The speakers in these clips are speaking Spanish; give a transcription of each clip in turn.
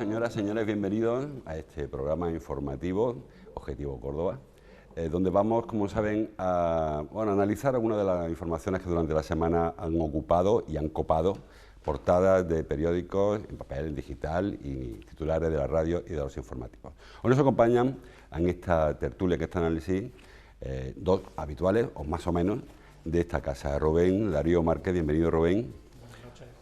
señoras, señores, bienvenidos a este programa informativo Objetivo Córdoba, donde vamos, como saben, a analizar algunas de las informaciones que durante la semana han ocupado y han copado portadas de periódicos en papel, en digital y titulares de la radio y de los informativos. Hoy nos acompañan en esta tertulia, en este análisis, dos habituales, o más o menos, de esta casa. Rubén Darío Márquez, bienvenido, Rubén.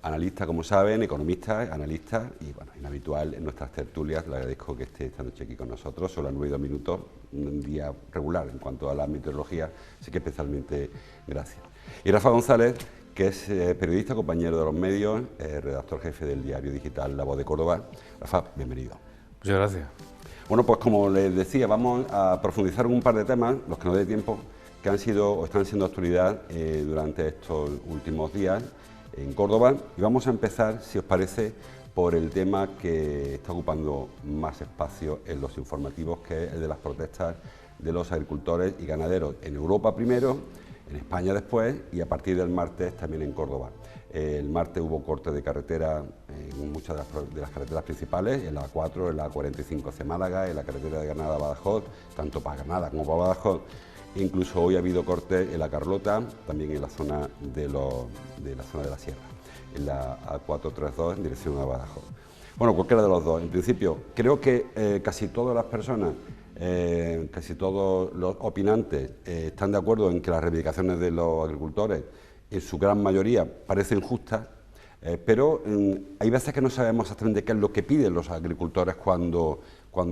Analista, como saben, economista, analista y bueno, inhabitual en nuestras tertulias. Le agradezco que esté esta noche aquí con nosotros. Son las 9 y 2 minutos, un día regular en cuanto a la meteorología, así que especialmente gracias. Y Rafa González, que es periodista, compañero de los medios, redactor jefe del diario digital La Voz de Córdoba. Rafa, bienvenido. Muchas gracias. Bueno, pues como les decía, vamos a profundizar en un par de temas, los que nos dé tiempo, que han sido o están siendo actualidad durante estos últimos días en Córdoba, y vamos a empezar, si os parece, por el tema que está ocupando más espacio en los informativos, que es el de las protestas de los agricultores y ganaderos en Europa primero, en España después y a partir del martes también en Córdoba. El martes hubo cortes de carretera en muchas de las carreteras principales, en la A4, en la A45 hacia Málaga, en la carretera de Granada a Badajoz, tanto para Granada como para Badajoz. Incluso hoy ha habido cortes en la Carlota, también en la zona de la Sierra, en la A432 en dirección a Badajoz. Bueno, cualquiera de los dos. En principio, creo que casi todas las personas, casi todos los opinantes están de acuerdo en que las reivindicaciones de los agricultores, en su gran mayoría, parecen justas, pero hay veces que no sabemos exactamente qué es lo que piden los agricultores cuando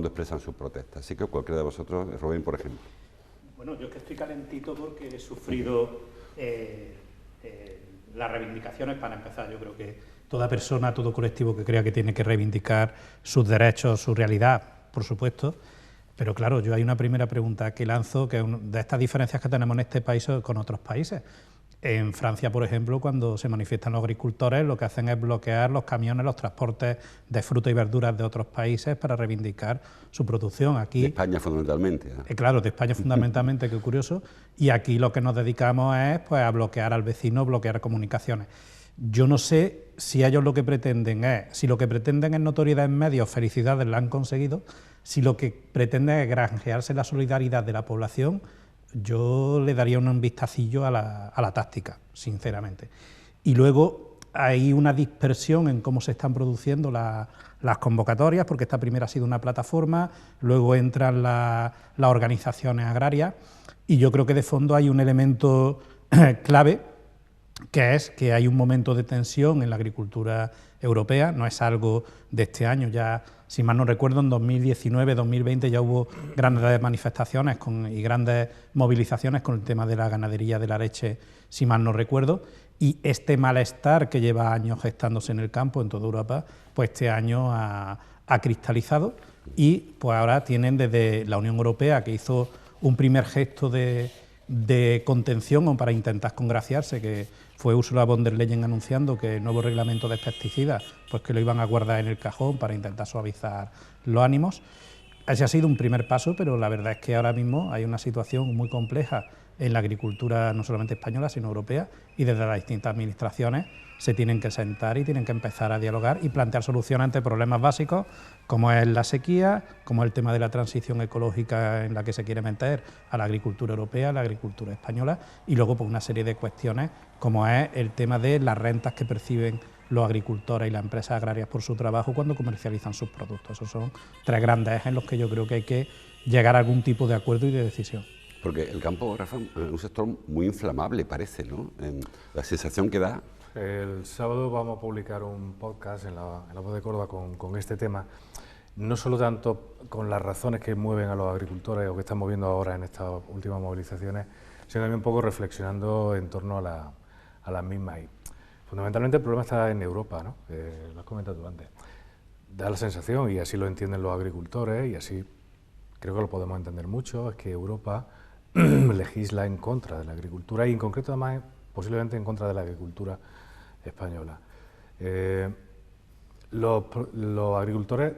expresan sus protestas. Así que cualquiera de vosotros, Rubén, por ejemplo. Bueno, yo es que estoy calentito porque he sufrido las reivindicaciones para empezar. Yo creo que toda persona, todo colectivo que crea que tiene que reivindicar sus derechos, su realidad, por supuesto. Pero claro, yo hay una primera pregunta que lanzo, que es de estas diferencias que tenemos en este país con otros países. En Francia, por ejemplo, cuando se manifiestan los agricultores, lo que hacen es bloquear los camiones, los transportes de fruta y verduras de otros países para reivindicar su producción. Aquí, de España fundamentalmente. Claro, de España fundamentalmente, qué curioso. Y aquí lo que nos dedicamos es pues, a bloquear al vecino, bloquear comunicaciones. Yo no sé si ellos lo que pretenden si lo que pretenden es notoriedad en medios, felicidades, la han conseguido. Si lo que pretenden es granjearse la solidaridad de la población, yo le daría un vistacillo a la táctica, sinceramente. Y luego hay una dispersión en cómo se están produciendo las convocatorias, porque esta primera ha sido una plataforma, luego entran las organizaciones agrarias, y yo creo que de fondo hay un elemento clave, que es que hay un momento de tensión en la agricultura europea, no es algo de este año, ya, si mal no recuerdo, en 2019, 2020 ya hubo grandes manifestaciones y grandes movilizaciones con el tema de la ganadería de la leche, si mal no recuerdo, y este malestar que lleva años gestándose en el campo en toda Europa, pues este año ha cristalizado y pues ahora tienen desde la Unión Europea, que hizo un primer gesto de contención o para intentar congraciarse, que fue Ursula von der Leyen anunciando que el nuevo reglamento de pesticidas, pues que lo iban a guardar en el cajón para intentar suavizar los ánimos. Ese ha sido un primer paso, pero la verdad es que ahora mismo hay una situación muy compleja en la agricultura, no solamente española, sino europea, y desde las distintas administraciones se tienen que sentar y tienen que empezar a dialogar y plantear soluciones ante problemas básicos, como es la sequía, como es el tema de la transición ecológica en la que se quiere meter a la agricultura europea, a la agricultura española, y luego pues, una serie de cuestiones, como es el tema de las rentas que perciben los agricultores y las empresas agrarias por su trabajo cuando comercializan sus productos. Esos son tres grandes ejes en los que yo creo que hay que llegar a algún tipo de acuerdo y de decisión. Porque el campo, Rafa, es un sector muy inflamable, parece, ¿no? La sensación que da. El sábado vamos a publicar un podcast en la Voz de Córdoba con este tema, no solo tanto con las razones que mueven a los agricultores o que están moviendo ahora en estas últimas movilizaciones, sino también un poco reflexionando en torno a las mismas. Y fundamentalmente el problema está en Europa, ¿no? Lo has comentado tú antes. Da la sensación, y así lo entienden los agricultores, y así creo que lo podemos entender mucho, es que Europa legisla en contra de la agricultura y en concreto además posiblemente en contra de la agricultura española. Los agricultores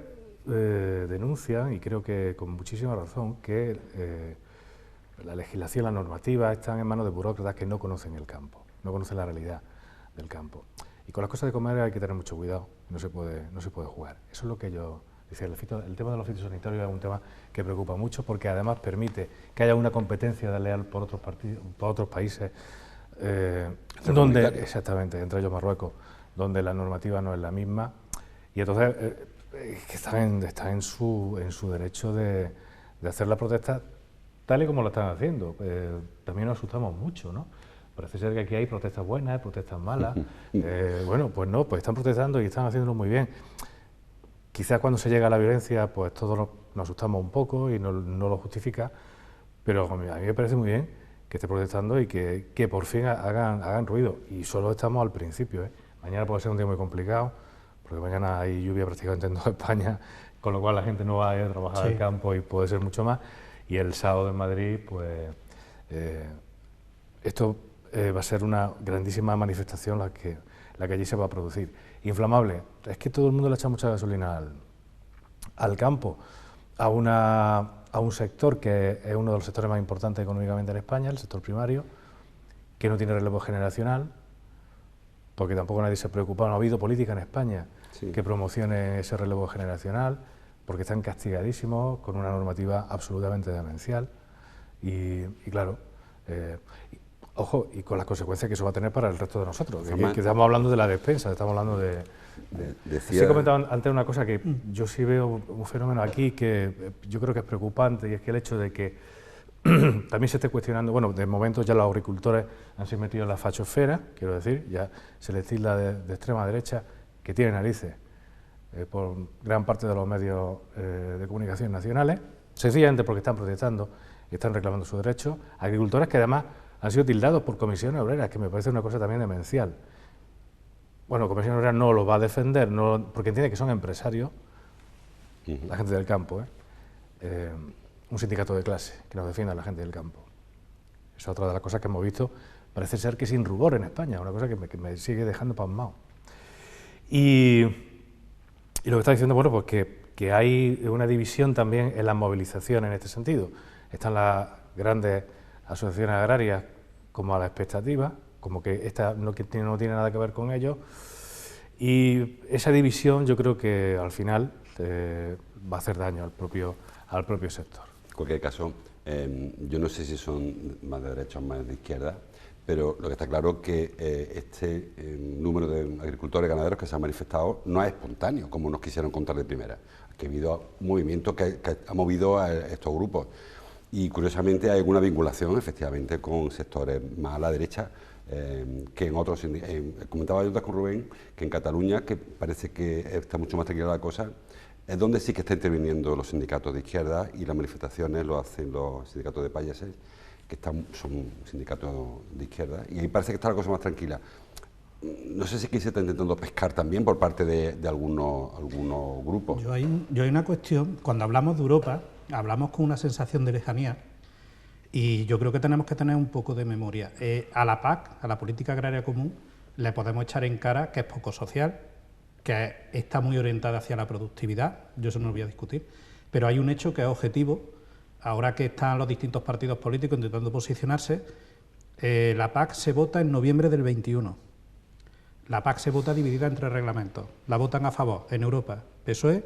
denuncian, y creo que con muchísima razón, que la legislación, la normativa están en manos de burócratas que no conocen el campo, no conocen la realidad del campo. Y con las cosas de comer hay que tener mucho cuidado, no se puede jugar. Eso es lo que yo decía, el tema de los fitosanitarios es un tema que preocupa mucho porque además permite que haya una competencia desleal por otros países, donde, exactamente, entre ellos Marruecos, donde la normativa no es la misma, y entonces que están en su derecho de hacer la protesta tal y como lo están haciendo. También nos asustamos mucho, ¿no? Parece ser que aquí hay protestas buenas, protestas malas. Bueno, pues no, pues están protestando y están haciéndolo muy bien. Quizás cuando se llega a la violencia, pues todos nos asustamos un poco y no lo justifica, pero a mí me parece muy bien que esté protestando y que por fin hagan ruido. Y solo estamos al principio, ¿eh? Mañana puede ser un día muy complicado, porque mañana hay lluvia prácticamente en toda España, con lo cual la gente no va a ir a trabajar al campo y puede ser mucho más. Y el sábado en Madrid, pues esto va a ser una grandísima manifestación la que allí se va a producir. Inflamable, es que todo el mundo le echa mucha gasolina al campo, a un sector que es uno de los sectores más importantes económicamente en España, el sector primario, que no tiene relevo generacional, porque tampoco nadie se ha preocupado, no ha habido política en España que promocione ese relevo generacional, porque están castigadísimos con una normativa absolutamente demencial y claro, ojo, y con las consecuencias que eso va a tener para el resto de nosotros, que estamos hablando de la despensa, estamos hablando de... Sí he comentado antes una cosa que yo sí veo un fenómeno aquí que yo creo que es preocupante, y es que el hecho de que también se esté cuestionando, bueno, de momento ya los agricultores han sido metidos en la fachosfera, quiero decir, ya se les tilda de extrema derecha, que tiene narices por gran parte de los medios de comunicación nacionales, sencillamente porque están protestando y están reclamando sus derechos, agricultores que además han sido tildados por comisiones obreras, que me parece una cosa también demencial. Bueno, Comisiones Obreras no los va a defender, porque entiende que son empresarios, la gente del campo, un sindicato de clase que nos defienda a la gente del campo. Esa es otra de las cosas que hemos visto, parece ser que sin rubor en España, una cosa que me sigue dejando pasmado. Y lo que está diciendo, bueno, pues que hay una división también en las movilizaciones en este sentido. Están las grandes asociaciones agrarias como a la expectativa, como que esta no tiene nada que ver con ello, y esa división yo creo que al final va a hacer daño al propio sector. En cualquier caso, yo no sé si son más de derecha o más de izquierda, pero lo que está claro es que este número de agricultores y ganaderos que se han manifestado no es espontáneo, como nos quisieron contar de primera, que ha habido un movimiento que ha movido a estos grupos. Y curiosamente hay alguna vinculación efectivamente con sectores más a la derecha que en otros. Comentaba yo con Rubén que en Cataluña, que parece que está mucho más tranquila la cosa, es donde sí que está interviniendo los sindicatos de izquierda, y las manifestaciones lo hacen los sindicatos de payeses, que son sindicatos de izquierda, y ahí parece que está la cosa más tranquila. No sé si aquí se está intentando pescar también por parte de algunos grupos. Yo hay una cuestión, cuando hablamos de Europa, hablamos con una sensación de lejanía, y yo creo que tenemos que tener un poco de memoria. A la PAC, a la Política Agraria Común, le podemos echar en cara que es poco social, que está muy orientada hacia la productividad, yo eso no lo voy a discutir, pero hay un hecho que es objetivo. Ahora que están los distintos partidos políticos intentando posicionarse, la PAC se vota en noviembre del 21. La PAC se vota dividida en 3 reglamentos. La votan a favor en Europa PSOE,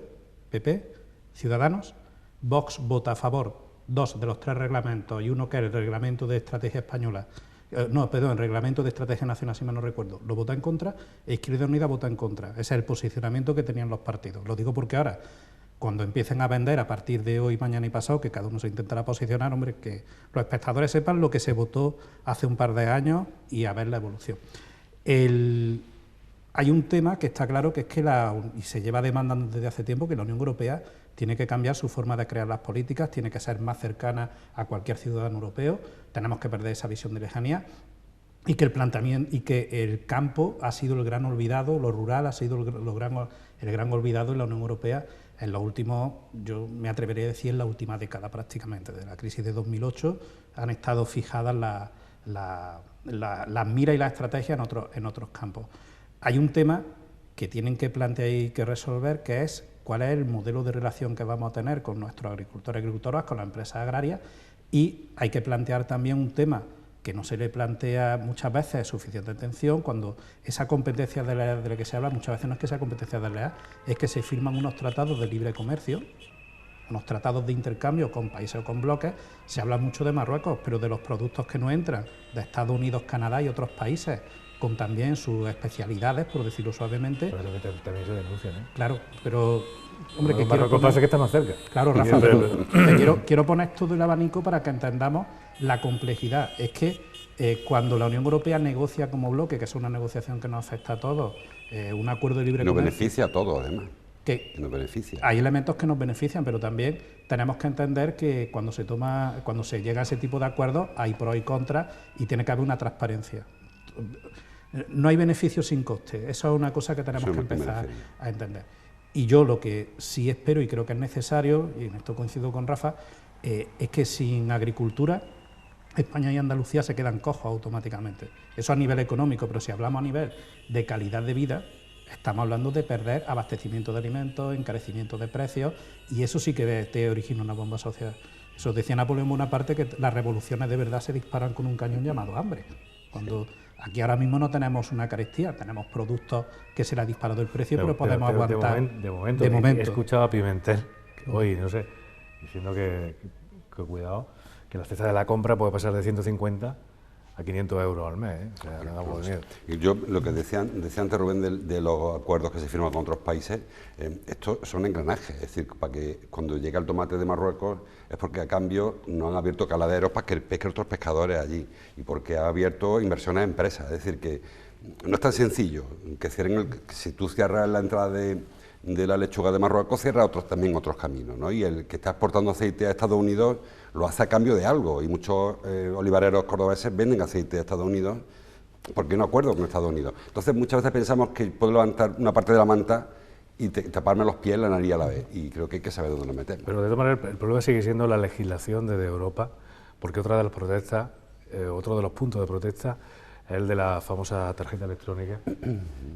PP, Ciudadanos. Vox vota a favor 2 de los 3 reglamentos y uno que es el reglamento de estrategia española, el reglamento de estrategia nacional, si mal no recuerdo, lo vota en contra, e Izquierda Unida vota en contra. Ese es el posicionamiento que tenían los partidos. Lo digo porque ahora, cuando empiecen a vender a partir de hoy, mañana y pasado, que cada uno se intentará posicionar, hombre, que los espectadores sepan lo que se votó hace un par de años y a ver la evolución. Hay un tema que está claro, que es que y se lleva demandando desde hace tiempo, que la Unión Europea tiene que cambiar su forma de crear las políticas, tiene que ser más cercana a cualquier ciudadano europeo, tenemos que perder esa visión de lejanía, y que el planteamiento y que el campo ha sido el gran olvidado, lo rural ha sido el gran olvidado en la Unión Europea en los últimos, yo me atrevería a decir, en la última década prácticamente. De la crisis de 2008 han estado fijadas las miras y las estrategias en otros campos. Hay un tema que tienen que plantear y que resolver, que es cuál es el modelo de relación que vamos a tener con nuestros agricultores y agricultoras, con las empresas agrarias, y hay que plantear también un tema que no se le plantea muchas veces suficiente atención, cuando esa competencia desleal de la que se habla muchas veces no es que sea competencia desleal, es que se firman unos tratados de libre comercio, unos tratados de intercambio con países o con bloques. Se habla mucho de Marruecos, pero de los productos que no entran de Estados Unidos, Canadá y otros países, con también sus especialidades, por decirlo suavemente. Pero también se denuncian, ¿eh? Claro, pero hombre, que Marruecos pasa que está más cerca. Claro, Rafa, pero quiero poner todo el abanico para que entendamos la complejidad. Es que cuando la Unión Europea negocia como bloque, que es una negociación que nos afecta a todos, un acuerdo de libre comercio... Nos beneficia a todos, además. Que nos beneficia. Hay elementos que nos benefician, pero también tenemos que entender que cuando se llega a ese tipo de acuerdos hay pros y contras y tiene que haber una transparencia. No hay beneficio sin coste, eso es una cosa que tenemos que empezar a entender. Y yo lo que sí espero y creo que es necesario, y en esto coincido con Rafa, es que sin agricultura España y Andalucía se quedan cojos automáticamente. Eso a nivel económico, pero si hablamos a nivel de calidad de vida, estamos hablando de perder abastecimiento de alimentos, encarecimiento de precios, y eso sí que te origina una bomba social. Eso decía Napoleón Bonaparte, que las revoluciones de verdad se disparan con un cañón llamado hambre. Cuando aquí ahora mismo no tenemos una carestía, tenemos productos que se le ha disparado el precio, pero podemos aguantar. De momento. He escuchado a Pimentel hoy, no sé, diciendo que cuidado, que la cesta de la compra puede pasar de 150 a 500 euros al mes, ¿eh? O sea, no da algo de miedo. Y yo, lo que decía antes Rubén de los acuerdos que se firman con otros países, estos son engranajes, es decir, para que cuando llega el tomate de Marruecos es porque a cambio no han abierto caladeros para que pesquen otros pescadores allí y porque ha abierto inversiones en empresas, es decir, que no es tan sencillo, que cierren si tú cierras la entrada de la lechuga de Marruecos, cierra también otros caminos, ¿no? Y el que está exportando aceite a Estados Unidos lo hace a cambio de algo, y muchos olivareros cordobeses venden aceite a Estados Unidos porque no acuerdo con Estados Unidos. Entonces muchas veces pensamos que puedo levantar una parte de la manta y taparme los pies, la nariz a la vez, y creo que hay que saber dónde lo metemos. Pero de todas maneras el problema sigue siendo la legislación desde Europa, porque otra de las protestas, otro de los puntos de protesta es el de la famosa tarjeta electrónica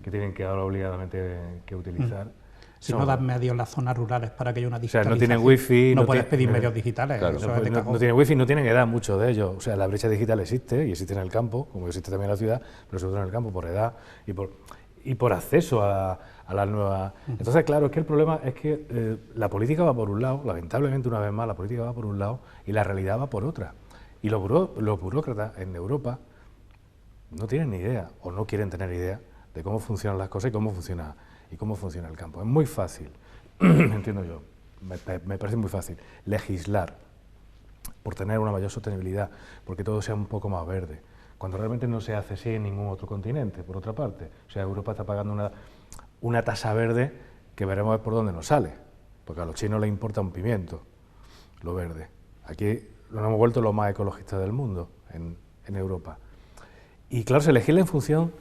que tienen que ahora obligadamente que utilizar. Si no das medios en las zonas rurales para que haya una digitalización, o sea, no tienen wifi, no puedes pedir medios digitales. Claro. Eso no tienen wifi, no tienen edad muchos de ellos. O sea, la brecha digital existe y existe en el campo, como existe también en la ciudad, pero sobre todo en el campo por edad y por acceso a las nuevas... Entonces, claro, es que el problema es que la política va por un lado, lamentablemente una vez más la política va por un lado y la realidad va por otra. Y los burócratas en Europa no tienen ni idea o no quieren tener idea de cómo funcionan las cosas y cómo funciona el campo. Es muy fácil, entiendo yo, me parece muy fácil legislar por tener una mayor sostenibilidad, porque todo sea un poco más verde, cuando realmente no se hace así en ningún otro continente, por otra parte. O sea, Europa está pagando una tasa verde que veremos por dónde nos sale, porque a los chinos les importa un pimiento, lo verde. Aquí nos hemos vuelto los más ecologistas del mundo, en Europa. Y claro, se legisla en función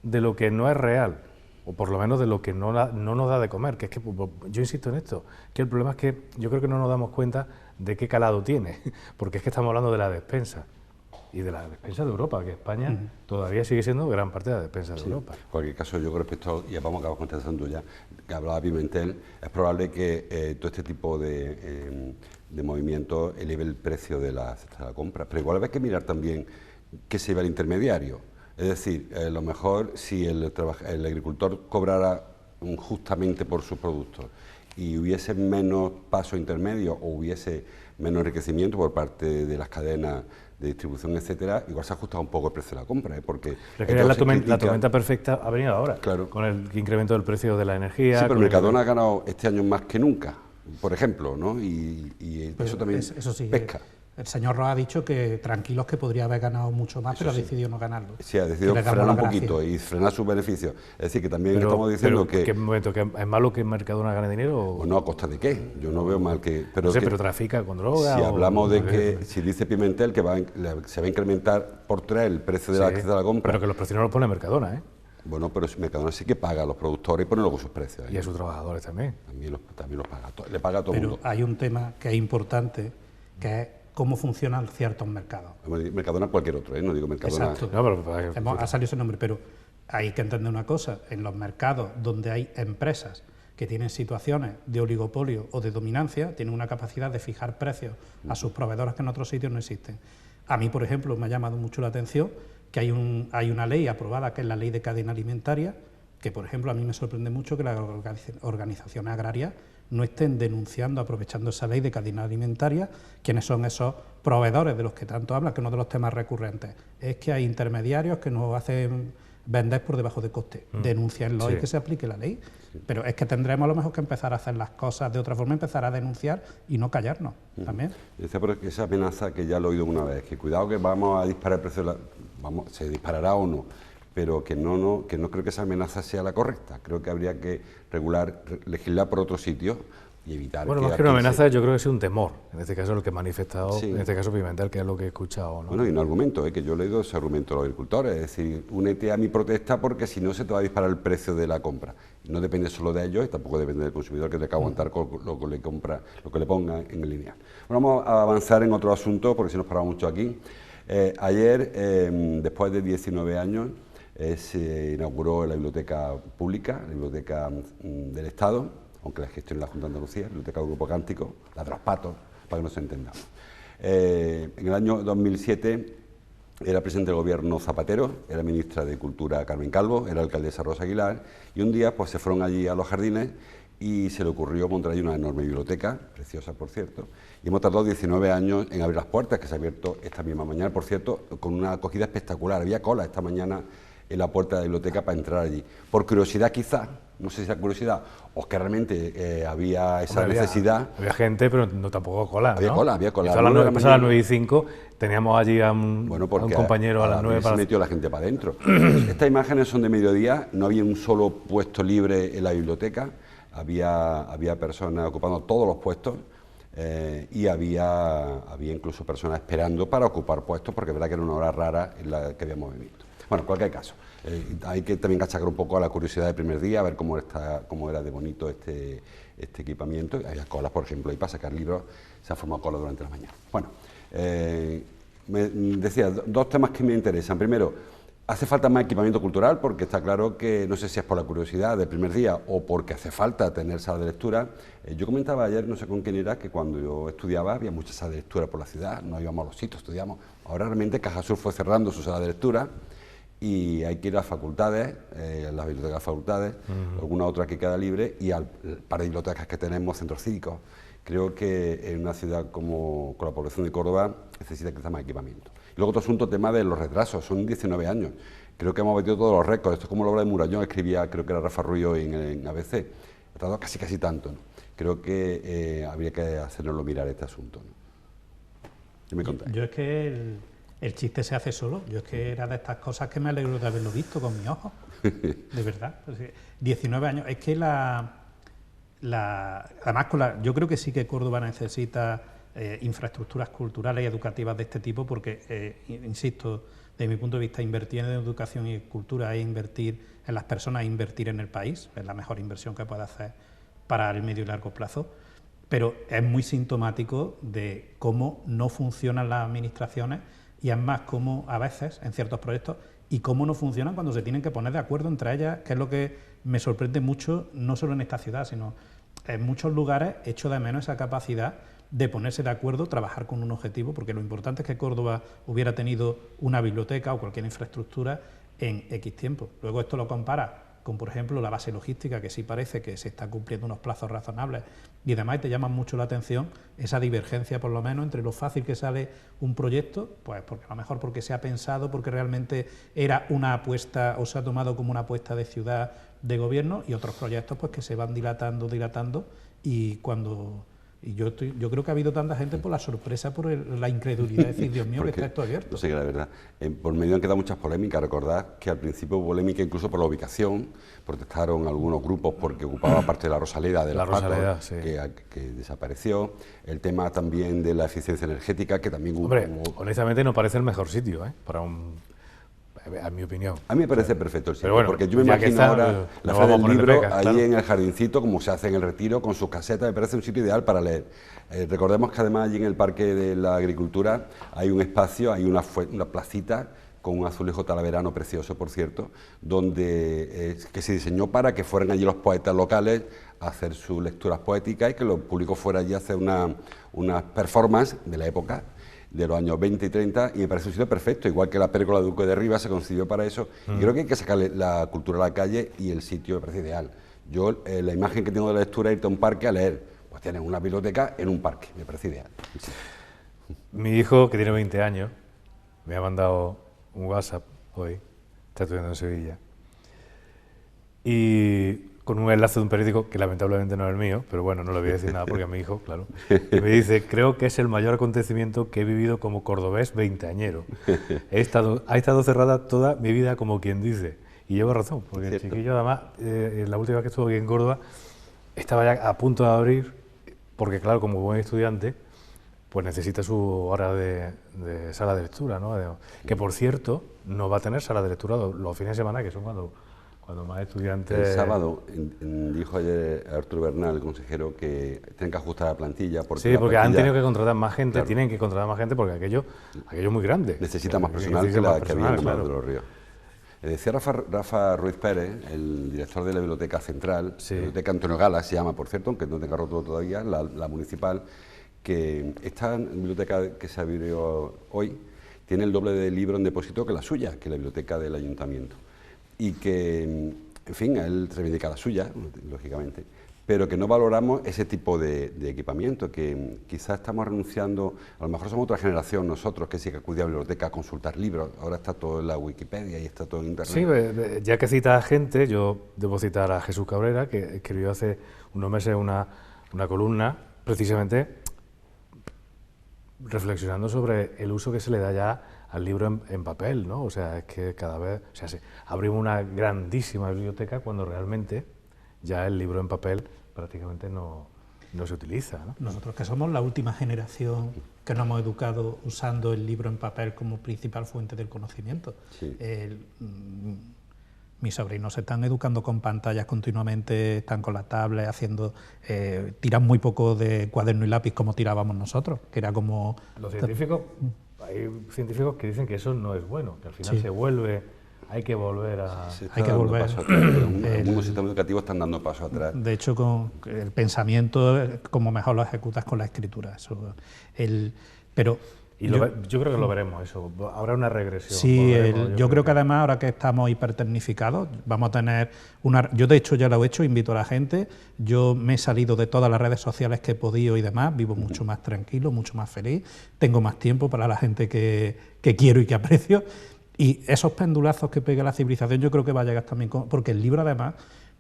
de lo que no es real, o por lo menos de lo que no nos da de comer, que es que, yo insisto en esto, que el problema es que yo creo que no nos damos cuenta de qué calado tiene, porque es que estamos hablando de la despensa, y de la despensa de Europa, que España todavía sigue siendo gran parte de la despensa de Europa. En cualquier caso, yo con respecto, y vamos a acabar contestando ya, que hablaba Pimentel, es probable que todo este tipo de movimientos eleve el precio de la cesta de la compra, pero igual hay que mirar también qué se lleva el intermediario. Es decir, lo mejor si el agricultor cobrara justamente por sus productos y hubiese menos paso intermedio o hubiese menos enriquecimiento por parte de las cadenas de distribución, etcétera, igual se ha ajustado un poco el precio de la compra, porque... la tormenta perfecta ha venido ahora, claro, con el incremento del precio de la energía... Sí, pero Mercadona ha ganado este año más que nunca, por ejemplo, ¿no? Y eso también eso sí, pesca. El señor Roa ha dicho que tranquilos, que podría haber ganado mucho más, pero ha decidido no ganarlo. Sí, ha decidido frenar un poquito y frenar sus beneficios. Es decir, que también estamos diciendo que... ¿Qué momento? ¿Que es malo que Mercadona gane dinero? O no, ¿a costa de qué? Yo no veo mal que... Pero, no sé, pero trafica con droga... Si hablamos de que, si dice Pimentel que se va a incrementar por 3 el precio de la compra... Pero que los precios no los pone Mercadona, ¿eh? Bueno, pero Mercadona sí que paga a los productores y pone luego sus precios, ¿eh? Y a sus trabajadores también. También los paga, le paga a todo el mundo. Pero hay un tema que es importante, que es cómo funcionan ciertos mercados. Mercadona cualquier otro, ¿eh? No digo Mercadona... Exacto. No, ha salido ese nombre, pero hay que entender una cosa. En los mercados donde hay empresas que tienen situaciones de oligopolio o de dominancia, tienen una capacidad de fijar precios a sus proveedores que en otros sitios no existen. A mí, por ejemplo, me ha llamado mucho la atención que hay una ley aprobada, que es la Ley de Cadena Alimentaria, que, por ejemplo, a mí me sorprende mucho que las organizaciones agrarias no estén denunciando, aprovechando esa ley de cadena alimentaria, quiénes son esos proveedores de los que tanto hablan, que uno de los temas recurrentes es que hay intermediarios que nos hacen vender por debajo de coste. Denúncienlo y que se aplique la ley. Pero es que tendremos a lo mejor que empezar a hacer las cosas de otra forma, empezar a denunciar y no callarnos también. Decía, pero esa amenaza que ya lo he oído una vez, que cuidado que vamos a disparar el precio, se disparará o no, pero que no creo que esa amenaza sea la correcta. Creo que habría que legislar por otro sitio y evitar. Bueno, más que una amenaza, yo creo que es un temor. En este caso, lo que ha manifestado, en este caso Pimentel, que es lo que he escuchado, ¿no? Bueno, y un argumento, que yo he leído ese argumento de los agricultores, es decir, únete a mi protesta porque si no se te va a disparar el precio de la compra. Y no depende solo de ellos y tampoco depende del consumidor, que tenga que aguantar con lo que le compra, lo que le pongan en el lineal. Bueno, vamos a avanzar en otro asunto, porque si nos paramos mucho aquí. Ayer, después de 19 años, se inauguró la biblioteca pública, la biblioteca del Estado, aunque la gestiona la Junta de Andalucía, la biblioteca del Grupo Cántico, la de los Patos, para que nos entendamos. En el año 2007 era presidente del gobierno Zapatero, era ministra de Cultura Carmen Calvo, era alcaldesa Rosa Aguilar, y un día pues se fueron allí a los jardines y se le ocurrió montar allí una enorme biblioteca, preciosa por cierto, y hemos tardado 19 años en abrir las puertas, que se ha abierto esta misma mañana, por cierto, con una acogida espectacular. Había cola esta mañana en la puerta de la biblioteca para entrar allí. Por curiosidad quizá, no sé si era curiosidad o que realmente había esa necesidad. Había gente, pero no tampoco cola, ¿no? Había cola. A las 9:05 teníamos allí a un compañero a las 9 para... se metió la gente para adentro. Estas imágenes son de mediodía, no había un solo puesto libre en la biblioteca, había personas ocupando todos los puestos y había incluso personas esperando para ocupar puestos, porque es verdad que era una hora rara en la que habíamos visto. Bueno, en cualquier caso, hay que también achacar un poco a la curiosidad del primer día, a ver cómo era de bonito este equipamiento. Había colas, por ejemplo, y para sacar libros se ha formado cola durante la mañana. Bueno, me decía, dos temas que me interesan. Primero, hace falta más equipamiento cultural, porque está claro que, no sé si es por la curiosidad del primer día o porque hace falta tener sala de lectura. Yo comentaba ayer, no sé con quién era, que cuando yo estudiaba había muchas salas de lectura por la ciudad, no íbamos a los sitios, estudiábamos. Ahora realmente Cajasur fue cerrando su sala de lectura y hay que ir a facultades, las bibliotecas de facultades, alguna otra que queda libre, y al par de bibliotecas que tenemos, centros cívicos. Creo que en una ciudad con la población de Córdoba necesita quizá más equipamiento. Y luego otro asunto, tema de los retrasos, son 19 años. Creo que hemos batido todos los récords. Esto es como la obra de Murallón, escribía, creo que era Rafa Ruiz en ABC. Ha tardado casi tanto, ¿no? Creo que habría que hacernoslo mirar este asunto, ¿no? ¿Qué me contáis? Yo es que el chiste se hace solo. Yo es que era de estas cosas que me alegro de haberlo visto con mis ojos. De verdad. 19 años. Es que además, yo creo que sí que Córdoba necesita infraestructuras culturales y educativas de este tipo, porque, insisto, desde mi punto de vista, invertir en educación y cultura es invertir en las personas, es invertir en el país, es la mejor inversión que puede hacer para el medio y largo plazo. Pero es muy sintomático de cómo no funcionan las administraciones, y es más, cómo a veces, en ciertos proyectos, y cómo no funcionan cuando se tienen que poner de acuerdo entre ellas, que es lo que me sorprende mucho, no solo en esta ciudad, sino en muchos lugares. Echo de menos esa capacidad de ponerse de acuerdo, trabajar con un objetivo, porque lo importante es que Córdoba hubiera tenido una biblioteca o cualquier infraestructura en X tiempo. Luego esto lo compara con, por ejemplo, la base logística, que sí parece que se está cumpliendo unos plazos razonables, y además te llama mucho la atención esa divergencia, por lo menos, entre lo fácil que sale un proyecto, pues porque a lo mejor porque se ha pensado, porque realmente era una apuesta o se ha tomado como una apuesta de ciudad, de gobierno, y otros proyectos pues que se van dilatando, y cuando... Y yo creo que ha habido tanta gente por la sorpresa, por la incredulidad, de decir, Dios mío, que está esto abierto. No sé, la verdad. Por medio han quedado muchas polémicas. Recordad que al principio hubo polémica incluso por la ubicación. Protestaron algunos grupos porque ocupaba parte de la Rosaleda de los Patos, sí, que desapareció. El tema también de la eficiencia energética, que también hubo... Hombre, honestamente no parece el mejor sitio, para a mi opinión. A mí me parece perfecto el sitio, bueno, porque yo me imagino ahora la Feria del Libro ahí en el jardincito, como se hace en el Retiro, con sus casetas. Me parece un sitio ideal para leer. Recordemos que además allí en el Parque de la Agricultura hay un espacio, hay una placita con un azulejo talaverano precioso, por cierto, donde que se diseñó para que fueran allí los poetas locales a hacer sus lecturas poéticas y que los públicos fueran allí a hacer una performance de la época, de los años 20 y 30 y me parece un sitio perfecto, igual que la Pérgola Duque de Rivas se concibió para eso. Y creo que hay que sacarle la cultura a la calle y el sitio me parece ideal. Yo la imagen que tengo de la lectura es irte a un parque a leer, pues tienes una biblioteca en un parque, me parece ideal. Sí. Mi hijo, que tiene 20 años, me ha mandado un WhatsApp hoy, está estudiando en Sevilla, y con un enlace de un periódico que lamentablemente no es el mío, pero bueno, no le voy a decir nada porque a mi hijo, claro, y me dice, creo que es el mayor acontecimiento que he vivido como cordobés veinteañero. Ha estado cerrada toda mi vida, como quien dice, y lleva razón, porque el chiquillo además, la última vez que estuvo aquí en Córdoba, estaba ya a punto de abrir, porque claro, como buen estudiante, pues necesita su hora de sala de lectura, ¿no? Que por cierto, no va a tener sala de lectura los fines de semana, que son cuando más estudiantes... El sábado dijo ayer Arturo Bernal, el consejero, que tienen que ajustar la plantilla. Porque sí, porque plantilla, han tenido que contratar más gente, claro, tienen que contratar más gente porque aquello es muy grande. Necesita más personal que había en Mar de los Ríos. Decía Rafa Ruiz Pérez, el director de la Biblioteca Central, sí, la Biblioteca Antonio Gala se llama, por cierto, aunque no tenga roto todavía, la municipal, que esta biblioteca que se abrió hoy tiene el doble de libros en depósito que la suya, que la biblioteca del ayuntamiento. Y que, en fin, él reivindica la suya, lógicamente, pero que no valoramos ese tipo de equipamiento, que quizás estamos renunciando, a lo mejor somos otra generación nosotros que sí que acudía a la biblioteca a consultar libros, ahora está todo en la Wikipedia y está todo en Internet. Sí, ya que citas a gente, yo debo citar a Jesús Cabrera, que escribió hace unos meses una columna, precisamente reflexionando sobre el uso que se le da ya al libro en papel, ¿no? O sea, es que cada vez, o sea, abrimos una grandísima biblioteca cuando realmente ya el libro en papel prácticamente no se utiliza, ¿no? Nosotros que somos la última generación que nos hemos educado usando el libro en papel como principal fuente del conocimiento. Sí. Mis sobrinos se están educando con pantallas continuamente, están con la tablet, tiran muy poco de cuaderno y lápiz como tirábamos nosotros, que era como... Los científicos, hay científicos que dicen que eso no es bueno, que al final se vuelve, hay que volver a... Hay que volver. Algunos sistemas educativos están dando paso atrás. De hecho, con el pensamiento, como mejor lo ejecutas con la escritura. Pero... yo creo que lo veremos, eso. Habrá una regresión. Sí, yo creo que además, ahora que estamos hipertecnificados, vamos a tener una... Yo, de hecho, ya lo he hecho, invito a la gente. Yo me he salido de todas las redes sociales que he podido y demás. Vivo mucho más tranquilo, mucho más feliz. Tengo más tiempo para la gente que quiero y que aprecio. Y esos pendulazos que pega la civilización, yo creo que va a llegar también... Porque el libro, además,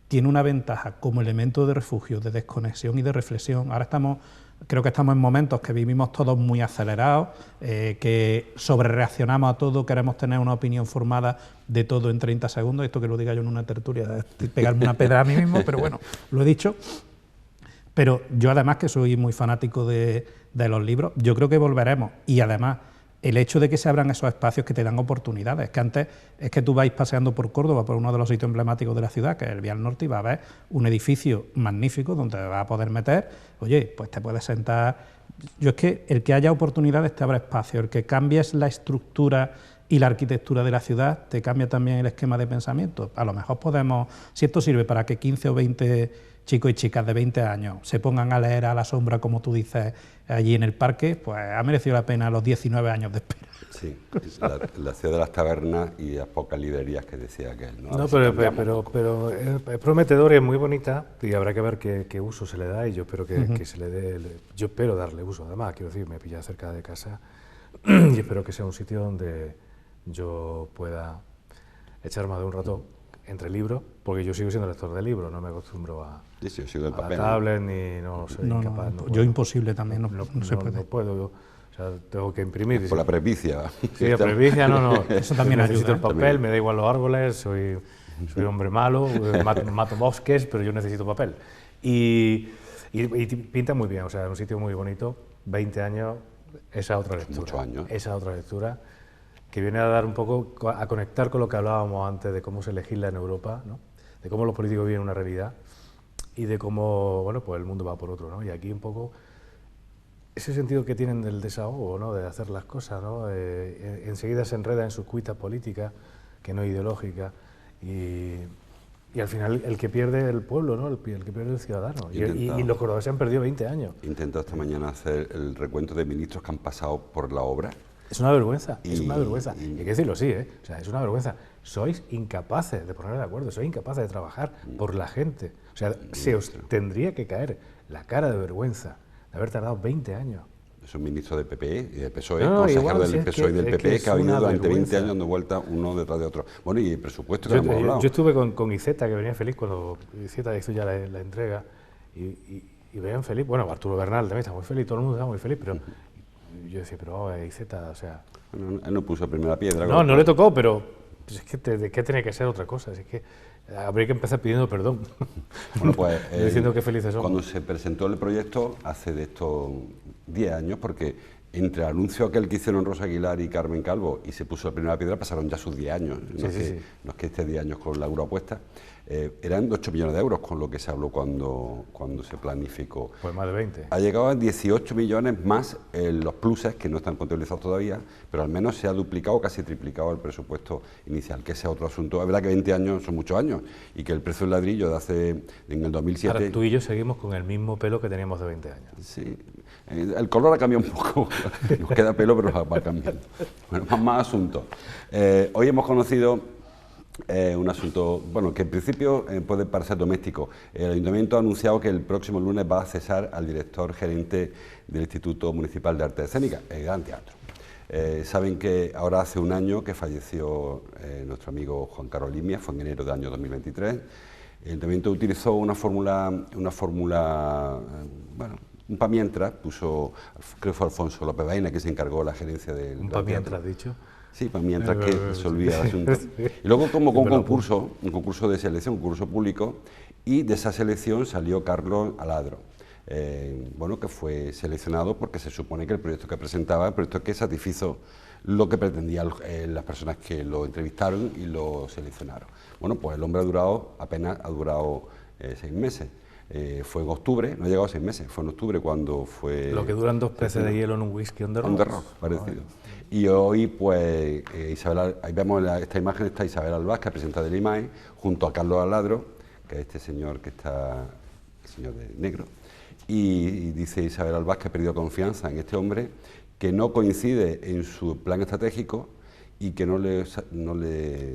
tiene una ventaja como elemento de refugio, de desconexión y de reflexión. Ahora creo que estamos en momentos que vivimos todos muy acelerados, que sobrereaccionamos a todo, queremos tener una opinión formada de todo en 30 segundos, esto que lo diga yo en una tertulia, pegarme una pedra a mí mismo, pero bueno, lo he dicho. Pero yo además que soy muy fanático de los libros, yo creo que volveremos, y además el hecho de que se abran esos espacios que te dan oportunidades, que antes es que tú vais paseando por Córdoba, por uno de los sitios emblemáticos de la ciudad, que es el Vial Norte, y vas a ver un edificio magnífico donde te vas a poder meter, oye, pues te puedes sentar. Yo es que el que haya oportunidades te abre espacio, el que cambies la estructura y la arquitectura de la ciudad te cambia también el esquema de pensamiento. A lo mejor podemos, si esto sirve para que 15 o 20 chicos y chicas de 20 años se pongan a leer a la sombra, como tú dices, allí en el parque, pues ha merecido la pena los 19 años de espera. Sí, la ciudad de las tabernas y las pocas librerías que decía aquel, ¿no? No, pero es prometedor y es muy bonita, y habrá que ver qué uso se le da, y yo espero que se le dé, yo espero darle uso, además, quiero decir, me pilla cerca de casa y espero que sea un sitio donde yo pueda echar más de un rato entre libros, porque yo sigo siendo lector de libros, no me acostumbro a la tablet, ni no soy capaz. No yo puedo. Imposible también, no se puede. No puedo, o sea, tengo que imprimir. Por la presbicia. Sí, la presbicia, no. Eso también necesito ayuda, el papel, también. Me da igual los árboles, soy hombre malo, mato bosques, pero yo necesito papel. Y pinta muy bien, o sea, es un sitio muy bonito, 20 años, esa otra lectura. Muchos años. Esa otra lectura, que viene a dar un poco, a conectar con lo que hablábamos antes de cómo se legisla en Europa, ¿no? De cómo los políticos viven una realidad y de cómo, bueno, pues el mundo va por otro, ¿no? Y aquí un poco ese sentido que tienen del desahogo, ¿no? De hacer las cosas, ¿no? Enseguida se enreda en sus cuitas políticas, que no ideológicas, y Y al final el que pierde es el pueblo, ¿no? El que pierde el ciudadano. Y los cordobeses han perdido 20 años. He intentado esta mañana hacer el recuento de ministros que han pasado por la obra. Es una vergüenza, es una vergüenza. Y hay que decirlo así, ¿eh? O sea, es una vergüenza. Sois incapaces de poner de acuerdo, sois incapaces de trabajar por la gente. O sea, se os tendría que caer la cara de vergüenza de haber tardado 20 años. Es un ministro del PP y del PSOE, consejero del PSOE y del PP, que ha habido durante 20 años dando vuelta uno detrás de otro. Bueno, y el presupuesto que hemos hablado. Yo estuve con Iceta, que venía feliz cuando Iceta hizo ya la entrega, y veían feliz. Bueno, Arturo Bernal también está muy feliz, todo el mundo está muy feliz, pero yo decía, pero Iceta, o sea... Bueno, él no puso la primera piedra. No le tocó, pero es que ¿de qué tenía que ser otra cosa? Es que habría que empezar pidiendo perdón. Bueno, pues... diciendo que felices somos. Cuando se presentó el proyecto, hace de estos 10 años, porque entre el anuncio aquel que hicieron Rosa Aguilar y Carmen Calvo y se puso la primera piedra, pasaron ya sus 10 años. No es que esté 10 años con la euroapuesta. Eran 8 millones de euros con lo que se habló cuando se planificó. Pues más de 20. Ha llegado a 18 millones más los pluses, que no están contabilizados todavía, pero al menos se ha duplicado, casi triplicado el presupuesto inicial, que ese es otro asunto. Es verdad que 20 años son muchos años y que el precio del ladrillo en el 2007... Ahora, tú y yo seguimos con el mismo pelo que teníamos de 20 años. Sí, el color ha cambiado un poco, nos queda pelo, pero va cambiando. Bueno, más asuntos. Hoy hemos conocido... un asunto, bueno, que en principio puede parecer doméstico. El Ayuntamiento ha anunciado que el próximo lunes va a cesar al director gerente del Instituto Municipal de Artes Escénicas, el Gran Teatro. Saben que ahora hace un año que falleció nuestro amigo Juan Carlos Limia, fue en enero del año 2023. El Ayuntamiento utilizó una fórmula, bueno, un pa' mientras, puso, creo que fue Alfonso López Baena que se encargó de la gerencia del... ¿Un pa' mientras, dicho? Sí, pues mientras que se olvida el asunto. Y luego como con un concurso de selección, un concurso público, y de esa selección salió Carlos Aladro, bueno, que fue seleccionado porque se supone que el proyecto que presentaba, el proyecto que satisfizo lo que pretendían las personas que lo entrevistaron y lo seleccionaron. Bueno, pues el hombre apenas ha durado 6 meses. Fue en octubre, no ha llegado a 6 meses, fue en octubre cuando fue... Lo que duran 2 peces de hielo en un whisky on the rocks. On the rocks, parecido. Y hoy, pues, ahí vemos esta imagen, está Isabel Albaz, presidenta del IMAE, junto a Carlos Aladro, que es este señor que está, el señor de negro, y dice Isabel Albaz que ha perdido confianza en este hombre, que no coincide en su plan estratégico y que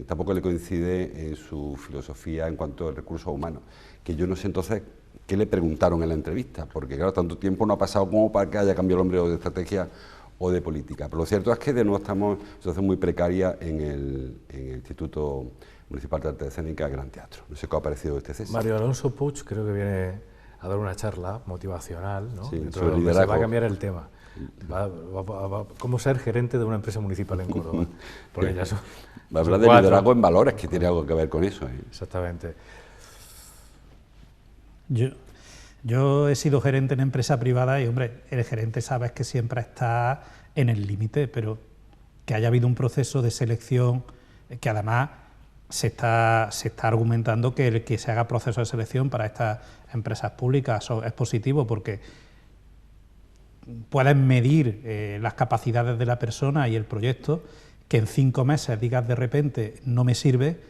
tampoco le coincide en su filosofía en cuanto a recursos humanos. Que yo no sé entonces qué le preguntaron en la entrevista, porque claro, tanto tiempo no ha pasado como para que haya cambiado el hombre de estrategia o de política. Pero lo cierto es que de nuevo estamos en una situación muy precaria en el Instituto Municipal de Artes Escénicas Gran Teatro. No sé qué ha parecido este cese. Mario Alonso Puig creo que viene a dar una charla motivacional, ¿no? Sí, sobre liderazgo. Se va a cambiar el tema. ¿Cómo ser gerente de una empresa municipal en Córdoba? Porque ya va a hablar de liderazgo en valores, que tiene algo que ver con eso. Exactamente. Yo he sido gerente en empresa privada y, hombre, el gerente sabes que siempre está en el límite, pero que haya habido un proceso de selección que además se está argumentando que el que se haga proceso de selección para estas empresas públicas es positivo porque puedes medir las capacidades de la persona y el proyecto, que en 5 meses digas de repente no me sirve.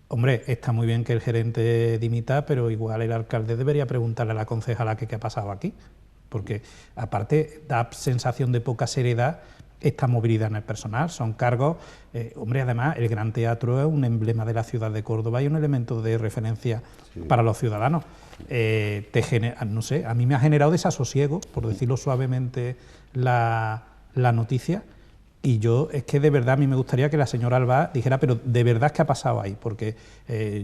Hombre, está muy bien que el gerente dimita, pero igual el alcalde debería preguntarle a la concejala qué ha pasado aquí, porque aparte da sensación de poca seriedad esta movilidad en el personal, son cargos, hombre, además el Gran Teatro es un emblema de la ciudad de Córdoba y un elemento de referencia para los ciudadanos. No sé, a mí me ha generado desasosiego, por decirlo suavemente, la noticia. Y yo, es que de verdad a mí me gustaría que la señora Alba dijera, pero de verdad ¿qué ha pasado ahí? Porque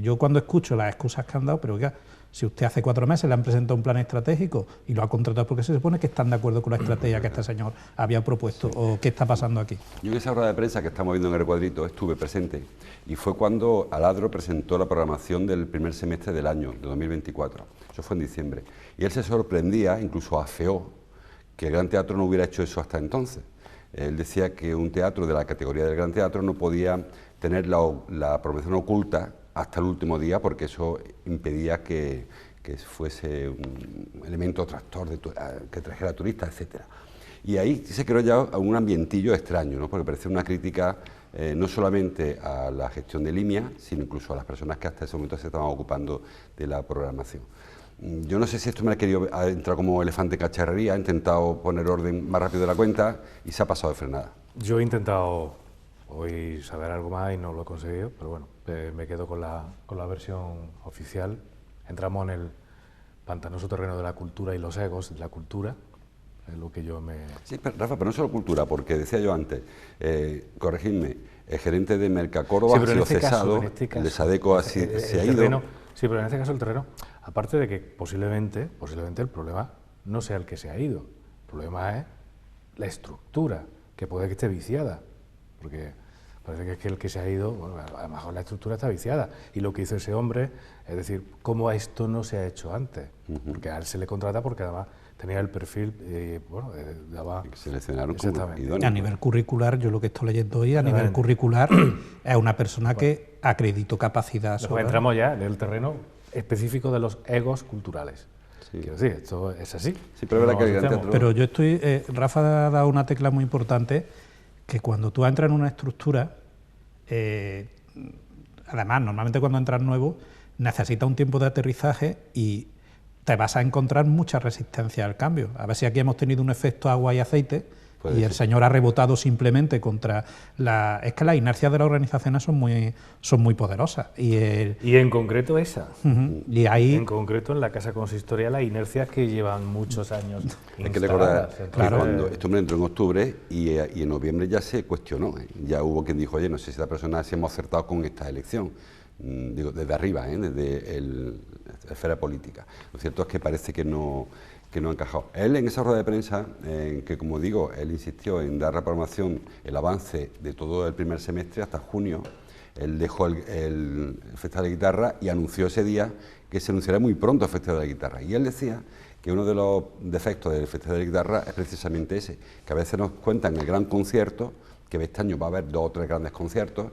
yo cuando escucho las excusas que han dado, pero oiga, si usted hace 4 meses le han presentado un plan estratégico y lo ha contratado porque se supone que están de acuerdo con la estrategia que este señor había propuesto, ¿o qué está pasando aquí? Yo en esa rueda de prensa que estamos viendo en el recuadrito estuve presente y fue cuando Aladro presentó la programación del primer semestre del año, de 2024, eso fue en diciembre, y él se sorprendía, incluso afeó, que el Gran Teatro no hubiera hecho eso hasta entonces. Él decía que un teatro de la categoría del Gran Teatro no podía tener la programación oculta hasta el último día porque eso impedía que fuese un elemento atractor que trajera turistas, etcétera. Y ahí se creó ya un ambientillo extraño, ¿no? Porque parecía una crítica no solamente a la gestión de Limia, sino incluso a las personas que hasta ese momento se estaban ocupando de la programación. Yo no sé si esto me ha querido entrar como elefante en cacharrería, ha intentado poner orden más rápido de la cuenta y se ha pasado de frenada. Yo he intentado hoy saber algo más y no lo he conseguido, pero bueno, me quedo con la versión oficial. Entramos en el pantanoso terreno de la cultura y los egos de la cultura, es lo que yo me... Sí, pero, Rafa, pero no solo cultura, porque decía yo antes, corregidme, el gerente de Mercacórdoba ha sido cesado, el de Sadeco se ha ido... Sí, pero en este caso el terreno, aparte de que posiblemente el problema no sea el que se ha ido, el problema es la estructura, que puede que esté viciada, porque parece que es que el que se ha ido, bueno, a lo mejor la estructura está viciada, y lo que hizo ese hombre, es decir, cómo esto no se ha hecho antes, porque a él se le contrata porque además tenía el perfil, bueno, daba... Seleccionaron como idóneo. A nivel curricular, yo lo que estoy leyendo hoy, a nivel curricular, es una persona que acreditó capacidad sobre... Pues entramos ya en el terreno específico de los egos culturales. Sí. Quiero decir, esto es así. Sí, pero, no que pero yo estoy... Rafa ha dado una tecla muy importante, que cuando tú entras en una estructura, además, normalmente cuando entras nuevo, necesitas un tiempo de aterrizaje y te vas a encontrar mucha resistencia al cambio. A ver si aquí hemos tenido un efecto agua y aceite y el señor ha rebotado simplemente contra la... Es que las inercias de las organizaciones son muy poderosas. Y en concreto esa. Y ahí... En concreto en la Casa Consistorial las inercias que llevan muchos años Hay que recordar que cuando este hombre entró en octubre y en noviembre ya se cuestionó. Ya hubo quien dijo, oye, no sé si esta persona si hemos acertado con esta elección. Digo, desde arriba, desde la esfera política. Lo cierto es que parece que no ha encajado. Él en esa rueda de prensa, que como digo, él insistió en dar la programación, el avance de todo el primer semestre hasta junio, él dejó el Festival de Guitarra y anunció ese día que se anunciará muy pronto el Festival de Guitarra. Y él decía que uno de los defectos del Festival de Guitarra es precisamente ese, que a veces nos cuentan el gran concierto, que este año va a haber 2 o 3 grandes conciertos,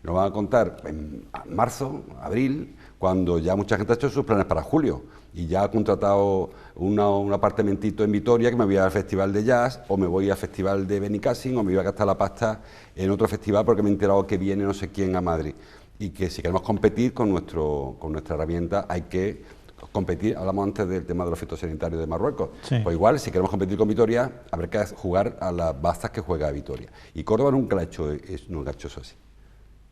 nos van a contar en marzo, abril, cuando ya mucha gente ha hecho sus planes para julio y ya ha contratado un apartamentito en Vitoria, que me voy al festival de jazz o me voy al festival de Benicassim o me voy a gastar la pasta en otro festival porque me he enterado que viene no sé quién a Madrid. Y que si queremos competir con nuestra herramienta hay que competir. Hablamos antes del tema de los fitosanitarios de Marruecos. Sí. Pues igual, si queremos competir con Vitoria, habrá que jugar a las bazas que juega Vitoria. Y Córdoba nunca lo ha hecho eso así.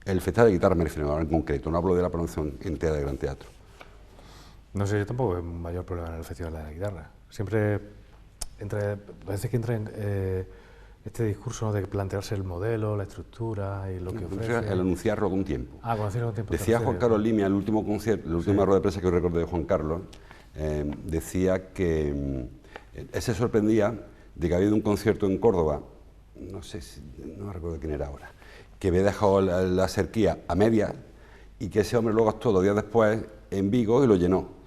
El Festival de Guitarra me refiero ahora en concreto, no hablo de la programación entera del Gran Teatro. No sé, yo tampoco veo un mayor problema en el Festival de la Guitarra. Siempre parece que entra en este discurso, ¿no?, de plantearse el modelo, la estructura y lo que ofrece. El anunciarlo con tiempo. Con tiempo. Decía Juan Carlos Limia, el último concierto, la última rueda de prensa que yo recuerdo de Juan Carlos, decía que él se sorprendía de que había habido un concierto en Córdoba, no recuerdo quién era ahora, que había dejado la Serquía a media y que ese hombre luego actuó 2 días después en Vigo y lo llenó.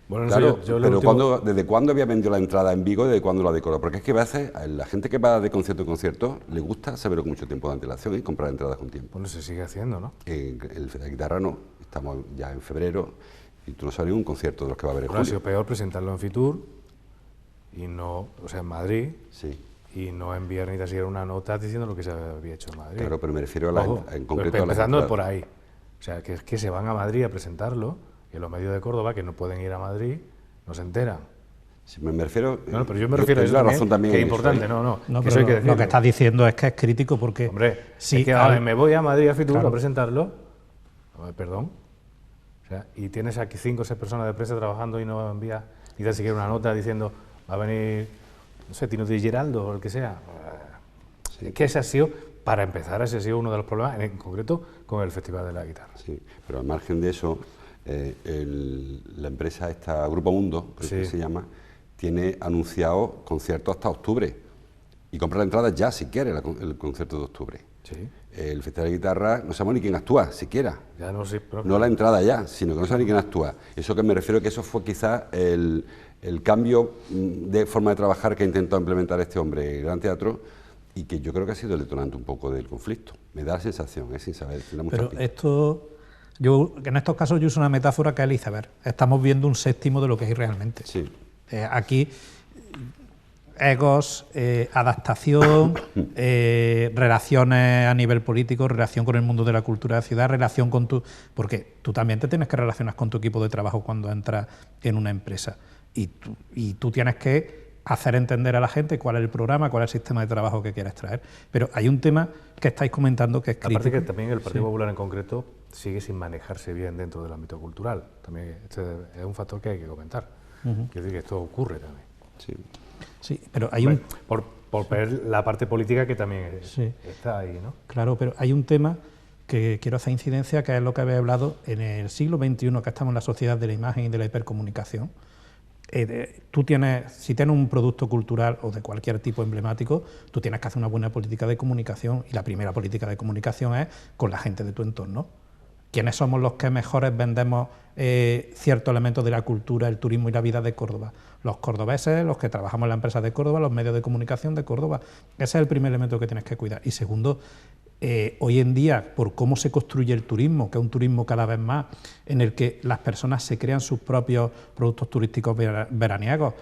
Bueno, claro, pero ¿desde cuándo había vendido la entrada en Vigo y desde cuándo la decoró? Porque es que a veces a la gente que va de concierto en concierto le gusta saberlo con mucho tiempo de antelación y comprar entradas con tiempo. Bueno, se sigue haciendo, ¿no? El Festival de Guitarra no, estamos ya en febrero y tú no sabes ningún concierto de los que va a haber en julio. Ha sido peor presentarlo en Fitur y no, o sea, en Madrid. Sí. Y no enviar ni siquiera una nota diciendo lo que se había hecho en Madrid. Claro, pero me refiero en concreto empezando por ahí. O sea, que es que se van a Madrid a presentarlo, y los medios de Córdoba, que no pueden ir a Madrid, no se enteran. Sí, me refiero... No, pero yo me refiero a eso también, que es importante, no que eso hay que decirlo. Lo que estás diciendo es que es crítico porque... Hombre, si es que me voy a Madrid a Fitur a presentarlo, perdón, o sea, y tienes aquí 5 o 6 personas de prensa trabajando y no envías ni tan siquiera una nota diciendo va a venir... no sé, Tino de Giraldo o el que sea. Sí. Que ese ha sido, para empezar, ese ha sido uno de los problemas, en concreto con el Festival de la Guitarra. Sí, pero al margen de eso, la empresa esta, Grupo Mundo, creo que se llama, tiene anunciado conciertos hasta octubre. Y comprar la entrada ya, si quiere, el concierto de octubre. Sí. El Festival de Guitarra, no sabemos ni quién actúa, siquiera. Ya no sé, pero... No la entrada ya, sino que no sabemos ni quién actúa. Eso que me refiero que eso fue quizás el cambio de forma de trabajar que ha intentado implementar este hombre, el Gran Teatro, y que yo creo que ha sido el detonante un poco del conflicto. Me da la sensación, sin saber. Pero esto, en estos casos yo uso una metáfora que es el iceberg. Estamos viendo un séptimo de lo que hay realmente. Sí. Aquí egos, adaptación, relaciones a nivel político, relación con el mundo de la cultura de la ciudad, relación con tu... Porque tú también te tienes que relacionar con tu equipo de trabajo cuando entras en una empresa. Y tú tienes que hacer entender a la gente cuál es el programa, cuál es el sistema de trabajo que quieres traer. Pero hay un tema que estáis comentando que es crítico. Aparte que también el Partido Popular en concreto sigue sin manejarse bien dentro del ámbito cultural. También este es un factor que hay que comentar. Quiero decir que esto ocurre también. Sí, pero hay un... Por ver la parte política que también está ahí, ¿no? Claro, pero hay un tema que quiero hacer incidencia, que es lo que habéis hablado en el siglo XXI, que estamos en la sociedad de la imagen y de la hipercomunicación. Tú tienes, si tienes un producto cultural o de cualquier tipo emblemático, tú tienes que hacer una buena política de comunicación, y la primera política de comunicación es con la gente de tu entorno. ¿Quiénes somos los que mejores vendemos ciertos elementos de la cultura, el turismo y la vida de Córdoba? Los cordobeses, los que trabajamos en la empresa de Córdoba, los medios de comunicación de Córdoba. Ese es el primer elemento que tienes que cuidar. Y segundo, hoy en día, por cómo se construye el turismo, que es un turismo cada vez más en el que las personas se crean sus propios productos turísticos veraniegos,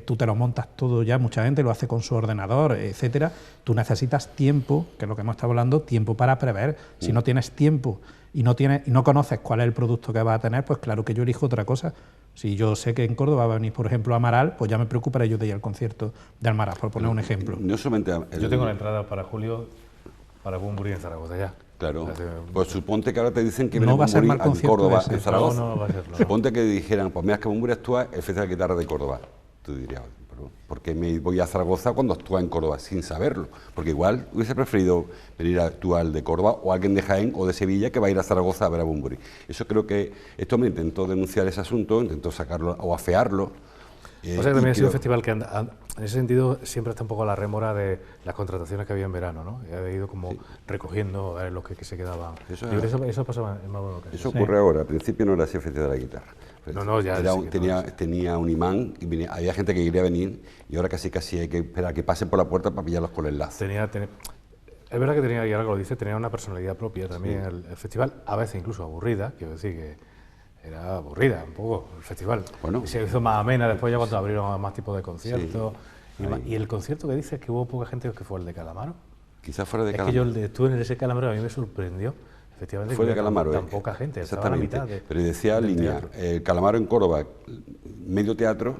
tú te lo montas todo ya, mucha gente lo hace con su ordenador, etcétera. Tú necesitas tiempo, que es lo que hemos estado hablando, tiempo para prever. Si no tienes tiempo y no conoces cuál es el producto que vas a tener, pues claro que yo elijo otra cosa. Si yo sé que en Córdoba va a venir, por ejemplo, Amaral, pues ya me preocuparé yo de ir al concierto de Amaral, por poner un ejemplo. No solamente yo tengo la entrada para julio para Bunbury en Zaragoza ya. Claro, pues suponte que ahora te dicen que viene no va a ser mal en Córdoba, ese. en Zaragoza. No va a ser, no. Suponte que dijeran, pues mira, es que Bunbury actúa el Festival de Guitarra de Córdoba. Tú dirías, pero ¿por qué me voy a Zaragoza cuando actúa en Córdoba sin saberlo? Porque igual hubiese preferido venir a actuar de Córdoba o alguien de Jaén o de Sevilla que va a ir a Zaragoza a ver a Bunbury. Eso creo que esto me intentó denunciar ese asunto, intentó sacarlo o afearlo. O sea que también ha sido un festival que en ese sentido siempre está un poco a la rémora de las contrataciones que había en verano, ¿no? Y ha ido como recogiendo los que se quedaban. Eso pasaba en más de una ocasión. Eso ocurre ahora, al principio no era así el Festival de la Guitarra. Tenía un imán y había gente que quería venir y ahora casi hay que esperar a que pasen por la puerta para pillarlos con el enlace. Es verdad que tenía, y ahora que lo dice, tenía una personalidad propia también el festival, a veces incluso aburrida, quiero decir que era aburrida un poco el festival. Bueno, y se hizo más amena después ya cuando abrieron más tipos de conciertos. Y el concierto que dices que hubo poca gente, que fue el de Calamaro. Quizás fuera de Calamaro. Es que yo estuve en ese Calamaro, a mí me sorprendió. Efectivamente, fue de Calamaro, tan poca gente, estaba a la mitad. Pero decía línea, Calamaro en Córdoba, medio teatro,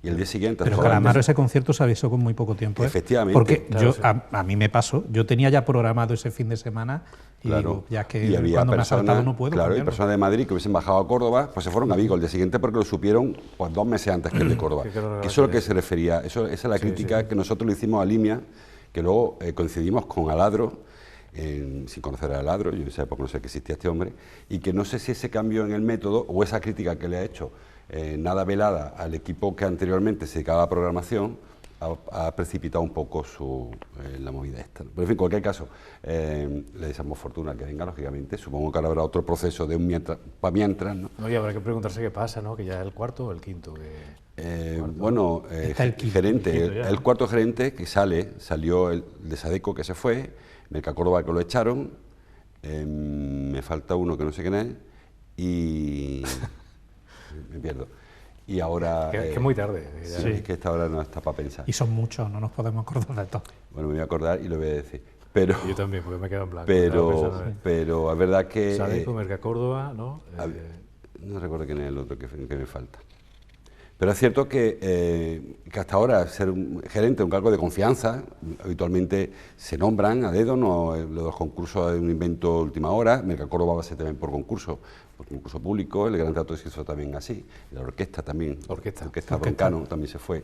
y el día siguiente... Pero Calamaro, ese concierto se avisó con muy poco tiempo. Efectivamente. Porque a mí me pasó, yo tenía ya programado ese fin de semana y digo, ya que cuando me ha saltado no puedo. Claro, y personas de Madrid que hubiesen bajado a Córdoba, pues se fueron a Vigo el día siguiente porque lo supieron pues 2 meses antes que el de Córdoba. Que eso es lo que se refería, esa es la crítica que nosotros le hicimos a Limia, que luego coincidimos con Aladro, sin conocer a Aladro, yo en esa época no sé que existía este hombre, y que no sé si ese cambio en el método o esa crítica que le ha hecho nada velada al equipo que anteriormente se dedicaba a programación ha precipitado un poco la movida esta. Pero en fin, en cualquier caso, le deseamos fortuna que venga, lógicamente. Supongo que ahora habrá otro proceso de un mientras, ¿no? No, y habrá que preguntarse qué pasa, ¿no? Que ya es el cuarto o el quinto. Bueno, el cuarto gerente que salió el de Sadeco que se fue, Merca Córdoba que lo echaron, me falta uno que no sé quién es, y me pierdo. Y ahora... Que es muy tarde. Sí, es que esta hora no está para pensar. Y son muchos, no nos podemos acordar de todo. Bueno, me voy a acordar y lo voy a decir. Pero, yo también, porque me quedo en blanco. Pero es verdad que... Sadeco, Merca Córdoba, ¿no? No recuerdo quién es el otro que me falta. Pero es cierto que hasta ahora ser un gerente, un cargo de confianza, habitualmente se nombran a dedo, no, los concursos es un invento de última hora, Merca Córdoba va a ser también por concurso público, el Gran Teatro se hizo también así, la orquesta también, orquesta Broncano también se fue,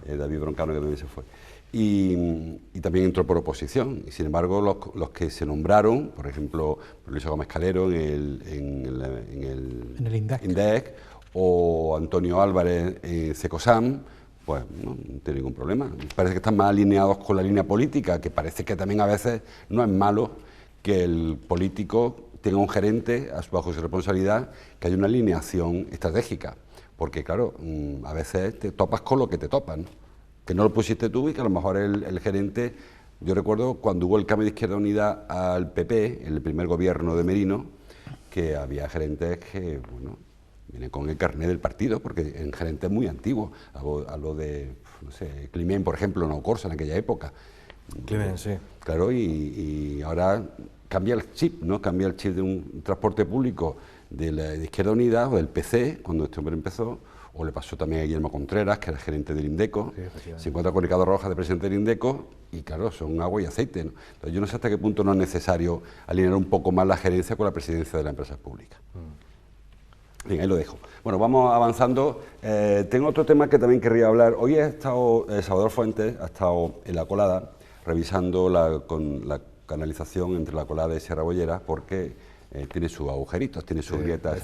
David Broncano que también se fue, y también entró por oposición, y sin embargo los que se nombraron, por ejemplo, Luis Gómez Calero en el INDEC, o Antonio Álvarez en Cecosam, pues no tiene ningún problema. Parece que están más alineados con la línea política, que parece que también a veces no es malo que el político tenga un gerente bajo su responsabilidad, que haya una alineación estratégica, porque claro, a veces te topas con lo que te topan, ¿no? Que no lo pusiste tú y que a lo mejor el gerente... Yo recuerdo cuando hubo el cambio de Izquierda Unida al PP, en el primer gobierno de Merino, que había gerentes que, bueno, vienen con el carnet del partido, porque el gerente es muy antiguo, hablo de no sé, Climent, por ejemplo, no Corsa en aquella época. Climent, sí. Claro, y ahora cambia el chip, ¿no? Cambia el chip de un transporte público de Izquierda Unida o del PC, cuando este hombre empezó, o le pasó también a Guillermo Contreras, que era gerente del Indeco, sí, se encuentra con Ricardo Rojas, de presidente del Indeco, y claro, son agua y aceite, ¿no? Entonces yo no sé hasta qué punto no es necesario alinear un poco más la gerencia con la presidencia de las empresas públicas. Bien, ahí lo dejo. Bueno, vamos avanzando. Tengo otro tema que también querría hablar. Hoy ha estado Salvador Fuentes, ha estado en La Colada, revisando la canalización entre La Colada y Sierra Bollera, porque tiene sus agujeritos, tiene sus grietas,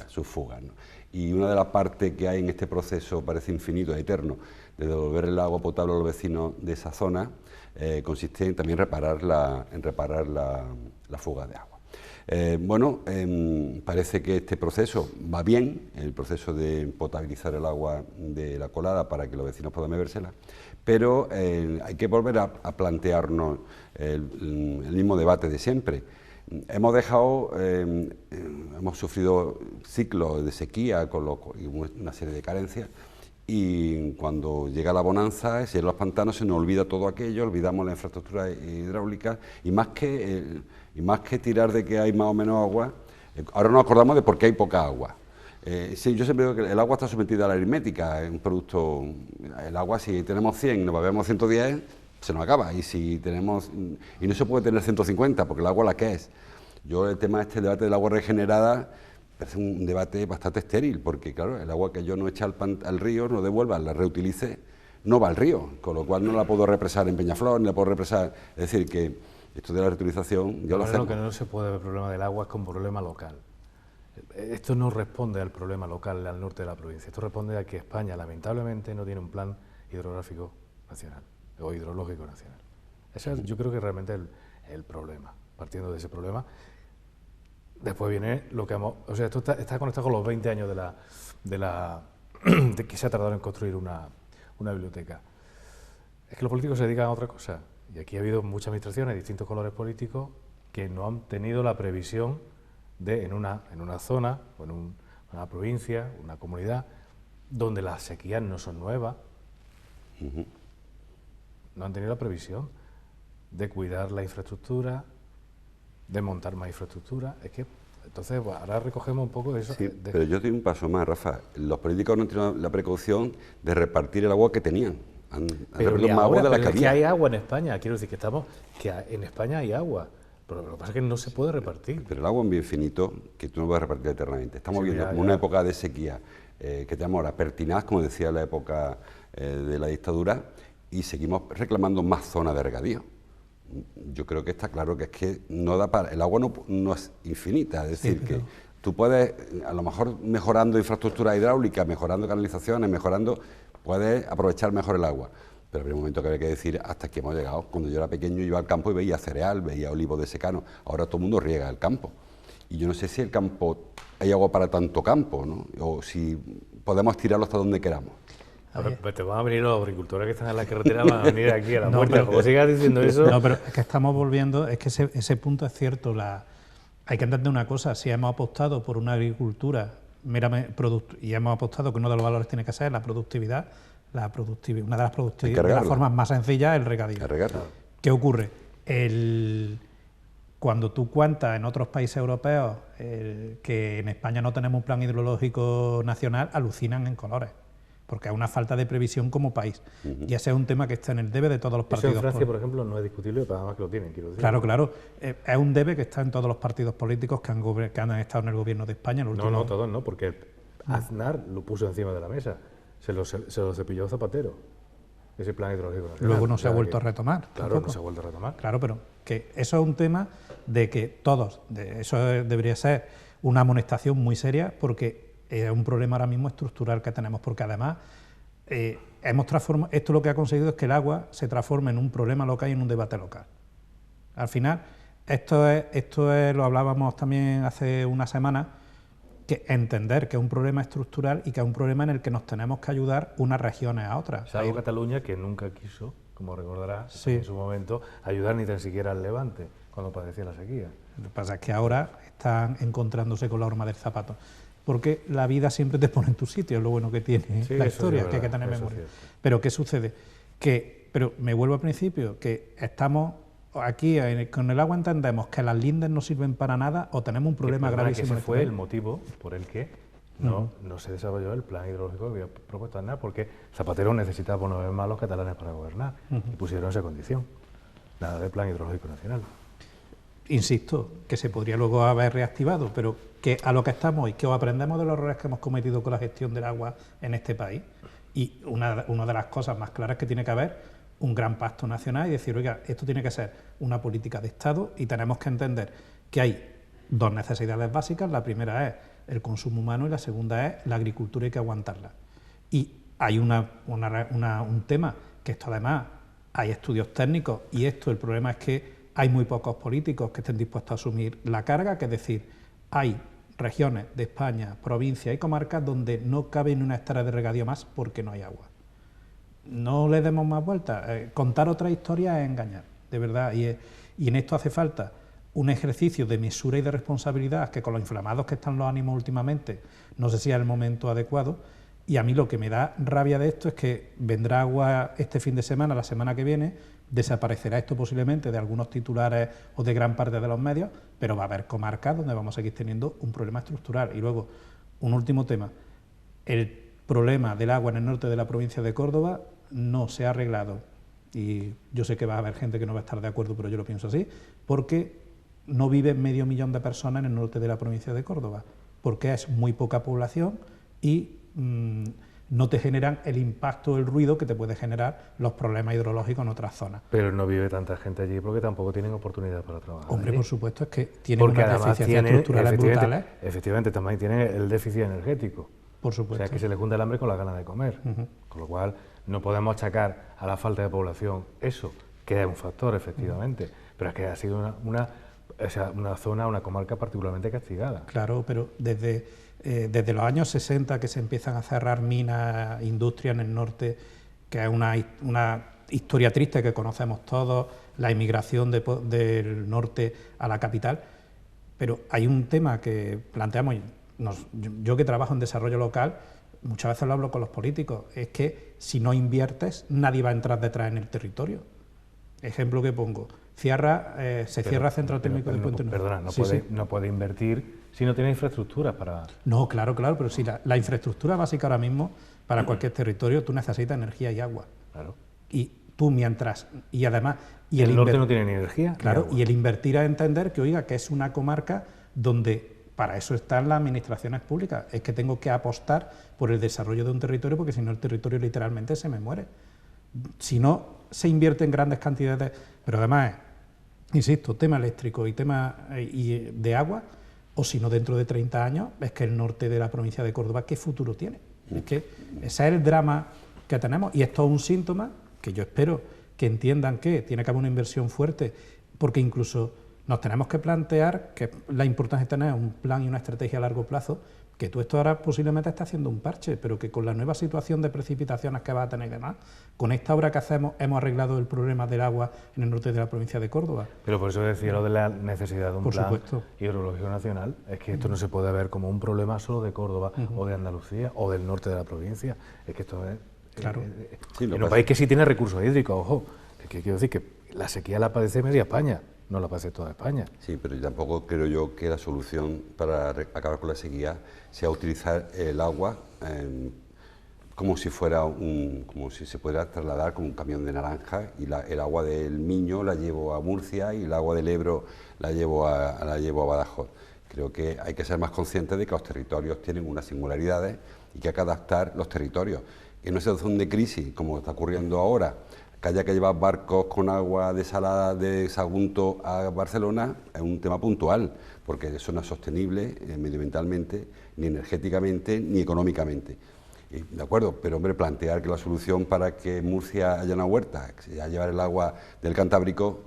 sus fugas, ¿no? Y una de las partes que hay en este proceso, parece infinito, eterno, de devolver el agua potable a los vecinos de esa zona, consiste en también reparar la fuga de agua. Parece que este proceso va bien, el proceso de potabilizar el agua de La Colada para que los vecinos puedan bebérsela, pero hay que volver a plantearnos el mismo debate de siempre. Hemos sufrido ciclos de sequía y una serie de carencias, y cuando llega la bonanza, si en los pantanos se nos olvida todo aquello, olvidamos la infraestructura hidráulica, y más que tirar de que hay más o menos agua, ahora nos acordamos de por qué hay poca agua. Sí, yo siempre digo que el agua está sometida a la aritmética, es un producto. El agua, si tenemos 100 y nos bebemos 110, se nos acaba, y no se puede tener 150, porque el agua la que es. El tema de este debate del agua regenerada parece un debate bastante estéril, porque claro, el agua que yo no eche al río, no devuelva, la reutilice, no va al río, con lo cual no la puedo represar en Peñaflor, ni la puedo represar. Es decir, que esto de la reutilización ya lo hacemos. Lo que no se puede ver el problema del agua es como problema local. Esto no responde al problema local al norte de la provincia, esto responde a que España lamentablemente no tiene un plan hidrográfico nacional o hidrológico nacional. Ese yo creo que realmente es el problema. Partiendo de ese problema, después viene lo que esto está conectado con los 20 años de que se ha tardado en construir una biblioteca. Es que los políticos se dedican a otra cosa, y aquí ha habido muchas administraciones de distintos colores políticos que no han tenido la previsión de, en una zona, o en una provincia, una comunidad, donde las sequías no son nuevas, no han tenido la previsión de cuidar la infraestructura, de montar más infraestructura. Es que, entonces, ahora recogemos un poco de eso. Sí, pero yo doy un paso más, Rafa. Los políticos no tienen la precaución de repartir el agua que tenían. Han repartido más agua de la que había. Que hay agua en España, quiero decir que en España hay agua, pero lo que pasa es que no se puede repartir. Pero el agua es un bien finito que tú no puedes repartir eternamente. Estamos viendo una época de sequía que tenemos ahora pertinaz, como decía la época de la dictadura, y seguimos reclamando más zonas de regadío. Yo creo que está claro que es que no da para. El agua no es infinita, es decir, que tú puedes, a lo mejor mejorando infraestructura hidráulica, mejorando canalizaciones, puedes aprovechar mejor el agua. Pero había un momento que había que decir hasta aquí hemos llegado. Cuando yo era pequeño iba al campo y veía cereal, veía olivos de secano. Ahora todo el mundo riega el campo. Y yo no sé si el campo, hay agua para tanto campo, ¿no? O si podemos tirarlo hasta donde queramos. Pues te van a venir los agricultores que están en la carretera, van a venir aquí a la muerte. Como sigas diciendo eso. No, pero es que estamos volviendo, es que ese punto es cierto. Hay que entender una cosa: si hemos apostado por una agricultura y hemos apostado que uno de los valores tiene que ser la productividad, una de las formas más sencillas es el regadío. ¿Qué ocurre? Cuando tú cuentas en otros países europeos que en España no tenemos un plan hidrológico nacional, alucinan en colores, porque hay una falta de previsión como país. Y ese es un tema que está en el debe de todos los partidos. Eso en Francia, por ejemplo, no es discutible, pero además que lo tienen, quiero decir. Claro. Es un debe que está en todos los partidos políticos que han estado en el gobierno de España. No, todos no, porque Aznar lo puso encima de la mesa. Se lo cepilló Zapatero, ese plan hidrológico nacional. Luego no se ha vuelto a retomar. Claro, tampoco. No se ha vuelto a retomar. Claro, pero que eso es un tema de que eso debería ser una amonestación muy seria, porque es un problema ahora mismo estructural que tenemos, porque además esto lo que ha conseguido es que el agua se transforme en un problema local y en un debate local. Al final, esto es lo hablábamos también hace una semana, que entender que es un problema estructural y que es un problema en el que nos tenemos que ayudar unas regiones a otras. Salvo Cataluña, que nunca quiso, como recordarás, en su momento, ayudar ni tan siquiera al Levante cuando padecía la sequía. Lo que pasa es que ahora están encontrándose con la horma del zapato. porque la vida siempre te pone en tu sitio, es lo bueno que tiene la historia, que hay que tener memoria. Pero ¿qué sucede? Pero me vuelvo al principio, que estamos aquí, con el agua entendemos que las lindes no sirven para nada o tenemos un problema gravísimo. Ese fue el motivo por el que no se desarrolló el plan hidrológico que había propuesto Aznar, porque Zapatero necesitaba por 9 más los catalanes para gobernar, y pusieron esa condición, nada de plan hidrológico nacional. Insisto, que se podría luego haber reactivado, pero que a lo que estamos hoy, que os aprendemos de los errores que hemos cometido con la gestión del agua en este país, y una de las cosas más claras es que tiene que haber un gran pacto nacional y decir, oiga, esto tiene que ser una política de Estado y tenemos que entender que hay dos necesidades básicas, la primera es el consumo humano y la segunda es la agricultura, hay que aguantarla. Y hay un tema, que esto además hay estudios técnicos y esto, el problema es que hay muy pocos políticos que estén dispuestos a asumir la carga, que es decir, hay regiones de España, provincias y comarcas donde no cabe ni una hectárea de regadío más porque no hay agua. No le demos más vueltas. Contar otra historia es engañar, de verdad. Y en esto hace falta un ejercicio de mesura y de responsabilidad, que con lo inflamados que están los ánimos últimamente, no sé si es el momento adecuado. Y a mí lo que me da rabia de esto es que vendrá agua este fin de semana, la semana que viene, desaparecerá esto posiblemente de algunos titulares o de gran parte de los medios, pero va a haber comarcas donde vamos a seguir teniendo un problema estructural. Y luego, un último tema, el problema del agua en el norte de la provincia de Córdoba no se ha arreglado, y yo sé que va a haber gente que no va a estar de acuerdo, pero yo lo pienso así, porque no vive 500.000 de personas en el norte de la provincia de Córdoba, porque es muy poca población y no te generan el impacto, el ruido que te puede generar los problemas hidrológicos en otras zonas. Pero no vive tanta gente allí porque tampoco tienen oportunidad para trabajar. Hombre, allí. Por supuesto, es que tienen unas deficiencias estructurales brutales. Efectivamente, también tienen el déficit energético. Por supuesto. O sea, que se les junta el hambre con la ganas de comer. Con lo cual, no podemos achacar a la falta de población eso, que es un factor, efectivamente, pero es que ha sido una zona, una comarca particularmente castigada. Claro, pero desde los años 60 que se empiezan a cerrar minas, industria en el norte, que es una historia triste que conocemos todos, la inmigración del norte a la capital, pero hay un tema que planteamos, yo que trabajo en desarrollo local, muchas veces lo hablo con los políticos, es que si no inviertes, nadie va a entrar detrás en el territorio. Ejemplo que pongo, se cierra Central Térmico de Puente Nuevo. Perdona, no puede invertir si no tiene infraestructura para... No, claro, pero si la infraestructura básica ahora mismo, para cualquier territorio, tú necesitas energía y agua. Claro. Y tú mientras... Y además... Y el norte no tiene ni energía. Claro, ni agua. Y el invertir a entender que, oiga, que es una comarca donde... Para eso están las administraciones públicas, es que tengo que apostar por el desarrollo de un territorio, porque si no el territorio literalmente se me muere. Si no se invierte en grandes cantidades, pero además, insisto, tema eléctrico y tema de agua, o si no dentro de 30 años, es que el norte de la provincia de Córdoba, ¿qué futuro tiene? Es que ese es el drama que tenemos, y esto es un síntoma que yo espero que entiendan que tiene que haber una inversión fuerte, porque incluso... Nos tenemos que plantear que la importancia de tener un plan y una estrategia a largo plazo, que tú esto ahora posiblemente estás haciendo un parche, pero que con la nueva situación de precipitaciones que va a tener y demás, con esta obra que hacemos hemos arreglado el problema del agua en el norte de la provincia de Córdoba. Pero por eso decía lo de la necesidad de un plan hidrológico nacional, es que esto no se puede ver como un problema solo de Córdoba o de Andalucía o del norte de la provincia, es que esto es... Claro. En un país que sí tiene recursos hídricos, ojo, que quiero decir que la sequía la padece media España. No la pase toda España. Sí, pero tampoco creo yo que la solución para acabar con la sequía sea utilizar el agua como si se pudiera trasladar como un camión de naranja, y el agua del Miño la llevo a Murcia y el agua del Ebro la llevo a Badajoz. Creo que hay que ser más conscientes de que los territorios tienen unas singularidades y que hay que adaptar los territorios. En una situación de crisis, como está ocurriendo ahora, que haya que llevar barcos con agua desalada de Sagunto a Barcelona es un tema puntual, porque eso no es sostenible medioambientalmente, ni energéticamente, ni económicamente. De acuerdo, pero hombre, plantear que la solución para que Murcia haya una huerta sea llevar el agua del Cantábrico,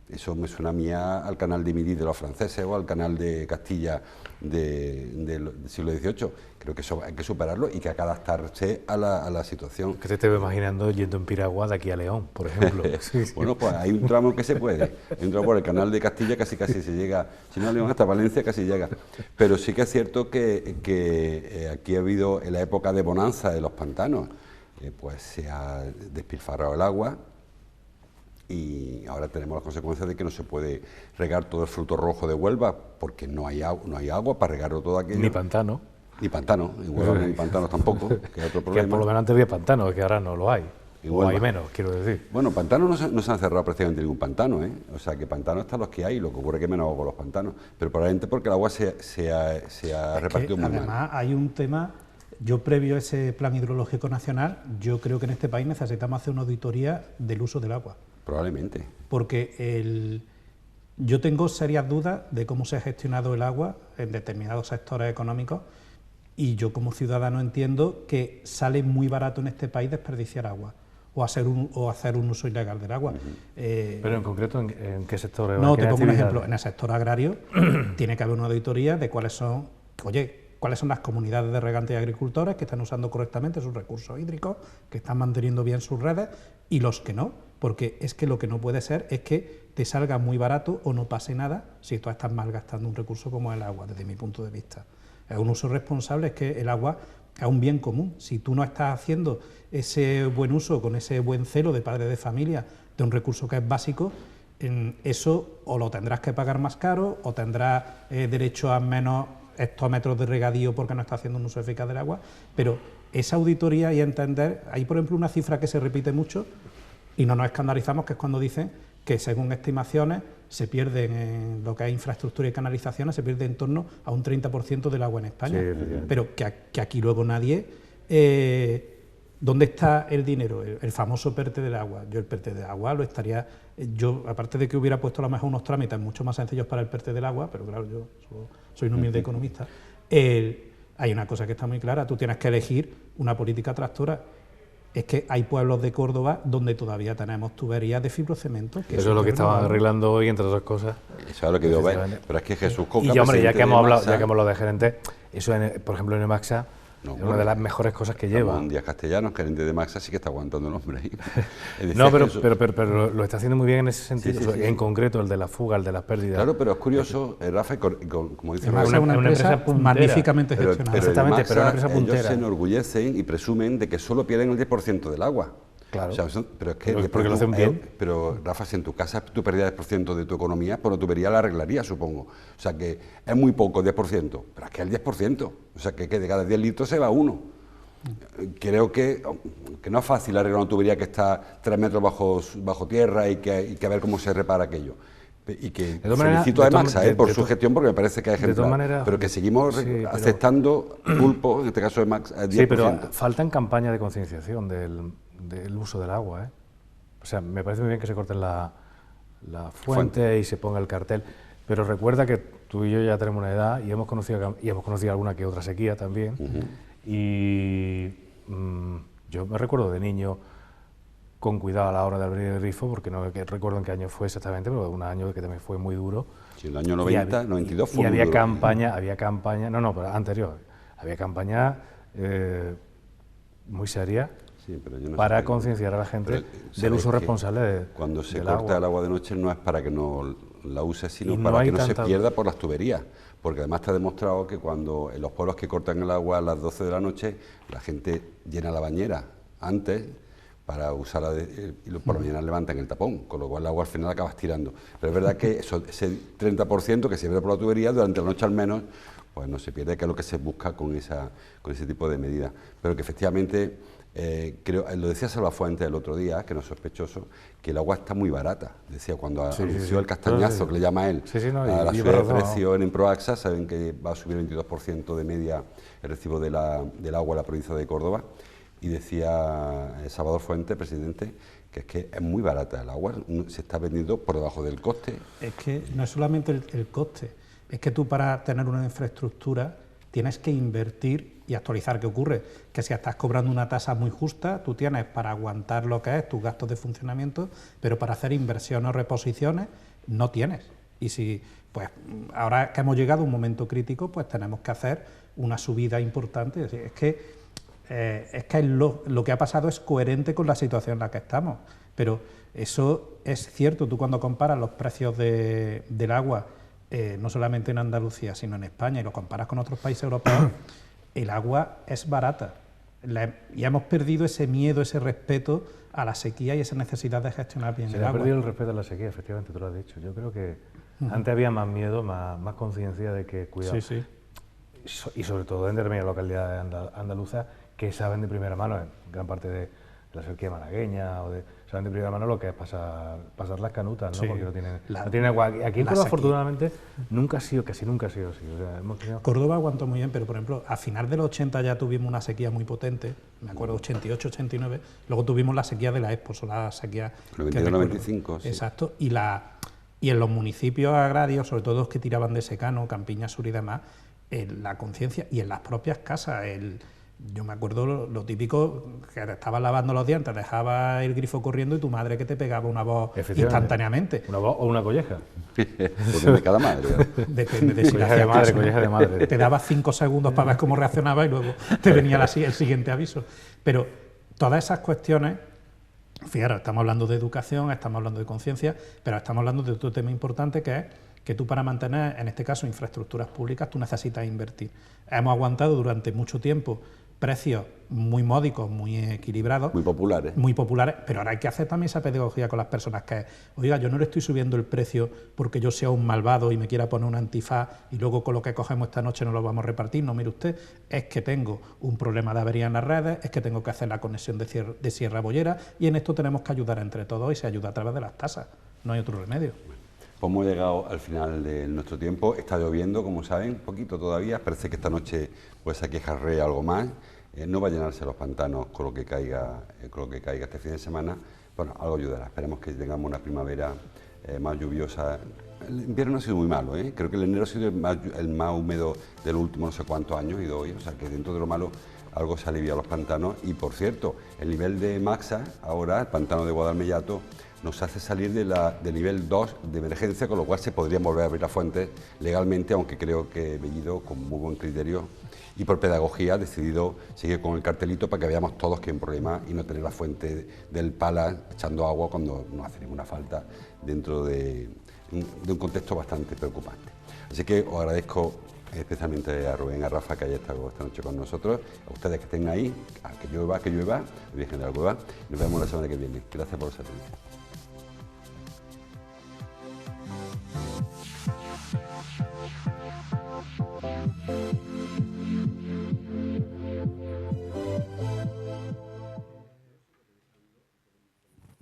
Eso me suena a mí al canal de Midi de los franceses o al canal de Castilla del siglo XVIII. Creo que eso hay que superarlo y que hay que adaptarse a la situación. Que te estoy imaginando yendo en piragua de aquí a León, por ejemplo. Sí, sí. Bueno, pues hay un tramo que se puede. Hay un tramo por el canal de Castilla casi se llega, si no a León hasta Valencia casi llega. Pero sí que es cierto que aquí ha habido, en la época de bonanza de los pantanos, pues se ha despilfarrado el agua. Y ahora tenemos las consecuencias de que no se puede regar todo el fruto rojo de Huelva porque no hay agua para regarlo todo aquello. Ni pantano. Ni pantano, en Huelva no hay pantanos tampoco, que es otro problema. Que por lo menos antes había pantano, que ahora no lo hay. O hay menos, quiero decir. Bueno, pantanos no se han cerrado prácticamente ningún pantano, ¿eh? O sea, que pantanos están los que hay, lo que ocurre es que menos agua con los pantanos. Pero probablemente porque el agua se ha repartido muy mal. Además, hay un tema. Yo, previo a ese plan hidrológico nacional, yo creo que en este país necesitamos hacer una auditoría del uso del agua. Probablemente. Porque yo tengo serias dudas de cómo se ha gestionado el agua en determinados sectores económicos y yo como ciudadano entiendo que sale muy barato en este país desperdiciar agua o hacer un uso ilegal del agua. Pero en concreto, ¿en qué sector? No, te pongo un ejemplo. En el sector agrario tiene que haber una auditoría de cuáles son las comunidades de regantes y agricultores que están usando correctamente sus recursos hídricos, que están manteniendo bien sus redes y los que no, porque es que lo que no puede ser es que te salga muy barato o no pase nada si tú estás malgastando un recurso como el agua, desde mi punto de vista. Es un uso responsable, es que el agua es un bien común. Si tú no estás haciendo ese buen uso, con ese buen celo de padre de familia, de un recurso que es básico, eso o lo tendrás que pagar más caro o tendrás derecho a menos hectómetros de regadío porque no está haciendo un uso eficaz del agua, pero esa auditoría y entender, hay por ejemplo una cifra que se repite mucho y no nos escandalizamos, que es cuando dicen que según estimaciones se pierden en lo que es infraestructura y canalizaciones, se pierde en torno a un 30% del agua en España, sí, pero que aquí luego nadie... ¿Dónde está el dinero? El famoso PERTE del agua. Yo el PERTE del agua lo estaría... Yo, aparte de que hubiera puesto a lo mejor unos trámites mucho más sencillos para el PERTE del agua, pero claro, yo soy un humilde economista, hay una cosa que está muy clara, tú tienes que elegir una política tractora. Es que hay pueblos de Córdoba donde todavía tenemos tuberías de fibrocemento. Eso es lo que estaban arreglando hoy, entre otras cosas. Eso es lo que digo, pero es que Jesús Coca... Y hombre, ya que hemos hablado de gerentes, eso, por ejemplo, en Emaxa, es una de las mejores cosas que lleva. Un Díaz Castellanos, gerente de Maxa, sí que está aguantando el hombre ahí. No, pero lo está haciendo muy bien en ese sentido, en concreto el de la fuga, el de las pérdidas. Claro, pero es curioso, Rafa, como dice Maxa, es una empresa magníficamente gestionada. Exactamente, Maxa, pero una empresa puntera. Ellos se enorgullecen y presumen de que solo pierden el 10% del agua. Claro, o sea, pero es que porque lo hacen bien. Pero Rafa, si en tu casa tú perdías 10% de tu economía, pues la tubería la arreglaría, supongo. O sea que es muy poco, 10%, pero es que es el 10%. O sea que de cada 10 litros se va uno. Creo que no es fácil arreglar una tubería que está 3 metros bajo tierra y que ver cómo se repara aquello. Y que felicito a Maxa por su gestión, porque me parece que es ejemplar, pero que seguimos aceptando pulpo, en este caso de Maxa, 10%. Sí, pero faltan campañas de concienciación del uso del agua, ¿eh? O sea, me parece muy bien que se corten la fuente y se ponga el cartel, pero recuerda que tú y yo ya tenemos una edad y hemos conocido alguna que otra sequía también, y yo me recuerdo de niño con cuidado a la hora de abrir el grifo, porque no recuerdo en qué año fue exactamente, pero un año que también fue muy duro. Sí, el año 90, 92 fue muy duro. Había campaña, pero anterior, había campaña muy seria para concienciar a la gente del uso responsable del agua. Cuando se corta el agua de noche no es para que no la use, sino para que no se pierda por las tuberías. Porque además está demostrado que cuando en los pueblos que cortan el agua a las 12 de la noche, la gente llena la bañera antes para usarla y por la mañana levantan el tapón, con lo cual el agua al final acabas tirando. Pero es verdad que ese 30% que se pierde por la tubería, durante la noche al menos, pues no se pierde, que es lo que se busca con ese tipo de medidas. Pero que efectivamente, lo decía Salvafuente el otro día, que no es sospechoso, que el agua está muy barata. Decía, cuando anunció el castañazo, que le llama él, a la subida de precio en Proaxa, saben que va a subir 22% de media el recibo del agua en la provincia de Córdoba. Y decía Salvador Fuente, presidente, que es que es muy barata el agua, se está vendiendo por debajo del coste. Es que no es solamente el coste, es que tú para tener una infraestructura tienes que invertir y actualizar. ¿Qué ocurre? Que si estás cobrando una tasa muy justa, tú tienes para aguantar lo que es tus gastos de funcionamiento, pero para hacer inversiones o reposiciones no tienes. Y si, pues ahora que hemos llegado a un momento crítico, pues tenemos que hacer una subida importante. Es que lo que ha pasado es coherente con la situación en la que estamos. Pero eso es cierto, tú cuando comparas los precios del agua, no solamente en Andalucía, sino en España, y lo comparas con otros países europeos, el agua es barata. Y hemos perdido ese miedo, ese respeto a la sequía y esa necesidad de gestionar bien el agua. Se ha perdido el respeto a la sequía, efectivamente, tú lo has dicho. Yo creo que antes había más miedo, más conciencia de que, cuidado, y sobre todo en determinadas localidades andaluzas que saben de primera mano, en gran parte de la sequía malagueña, saben de primera mano lo que es pasar las canutas, ¿no? Porque no tienen agua. Aquí en Córdoba, afortunadamente, casi nunca ha sido así. O sea, hemos tenido... Córdoba aguantó muy bien, pero por ejemplo, a final de los 80 ya tuvimos una sequía muy potente, me acuerdo, 88, 89, luego tuvimos la sequía de la Expo, la sequía... 91-95, sí. Exacto, y en los municipios agrarios, sobre todo los que tiraban de secano, Campiña Sur y demás, la conciencia, y en las propias casas, yo me acuerdo lo típico, que te estabas lavando los dientes, dejabas el grifo corriendo y tu madre que te pegaba una voz instantáneamente. Una voz o una colleja. De cada madre. Depende de si la hacías caso. Colleja de madre. Te dabas 5 segundos para ver cómo reaccionaba y luego te venía el siguiente aviso. Pero todas esas cuestiones, fíjate, estamos hablando de educación, estamos hablando de conciencia, pero estamos hablando de otro tema importante que es que tú para mantener, en este caso, infraestructuras públicas, tú necesitas invertir. Hemos aguantado durante mucho tiempo precios muy módicos, muy equilibrados. Muy populares. Muy populares, pero ahora hay que hacer también esa pedagogía con las personas que es, oiga, yo no le estoy subiendo el precio porque yo sea un malvado y me quiera poner un antifaz y luego con lo que cogemos esta noche no lo vamos a repartir. No, mire usted, es que tengo un problema de avería en las redes, es que tengo que hacer la conexión de Sierra Bollera y en esto tenemos que ayudar entre todos y se ayuda a través de las tasas. No hay otro remedio. Pues hemos llegado al final de nuestro tiempo. Está lloviendo, como saben, un poquito todavía. Parece que esta noche pues aquí jarrea algo más. No va a llenarse los pantanos con lo que caiga este fin de semana. Bueno, algo ayudará. Esperemos que tengamos una primavera más lluviosa. El invierno ha sido muy malo, ¿eh? Creo que el enero ha sido el más húmedo de los últimos no sé cuántos años y de hoy. O sea que dentro de lo malo algo se alivia a los pantanos. Y por cierto, el nivel de Maxa, ahora, el pantano de Guadalmellato, nos hace salir de nivel 2 de emergencia, con lo cual se podrían volver a abrir las fuentes legalmente, aunque creo que Bellido, con muy buen criterio y por pedagogía, ha decidido seguir con el cartelito para que veamos todos que hay un problema y no tener la fuente del Pala echando agua cuando no hace ninguna falta dentro de un contexto bastante preocupante. Así que os agradezco especialmente a Rubén, a Rafa, que haya estado esta noche con nosotros, a ustedes que estén ahí, a que llueva, Virgen de la Cueva. Nos vemos la semana que viene. Gracias por el servicio.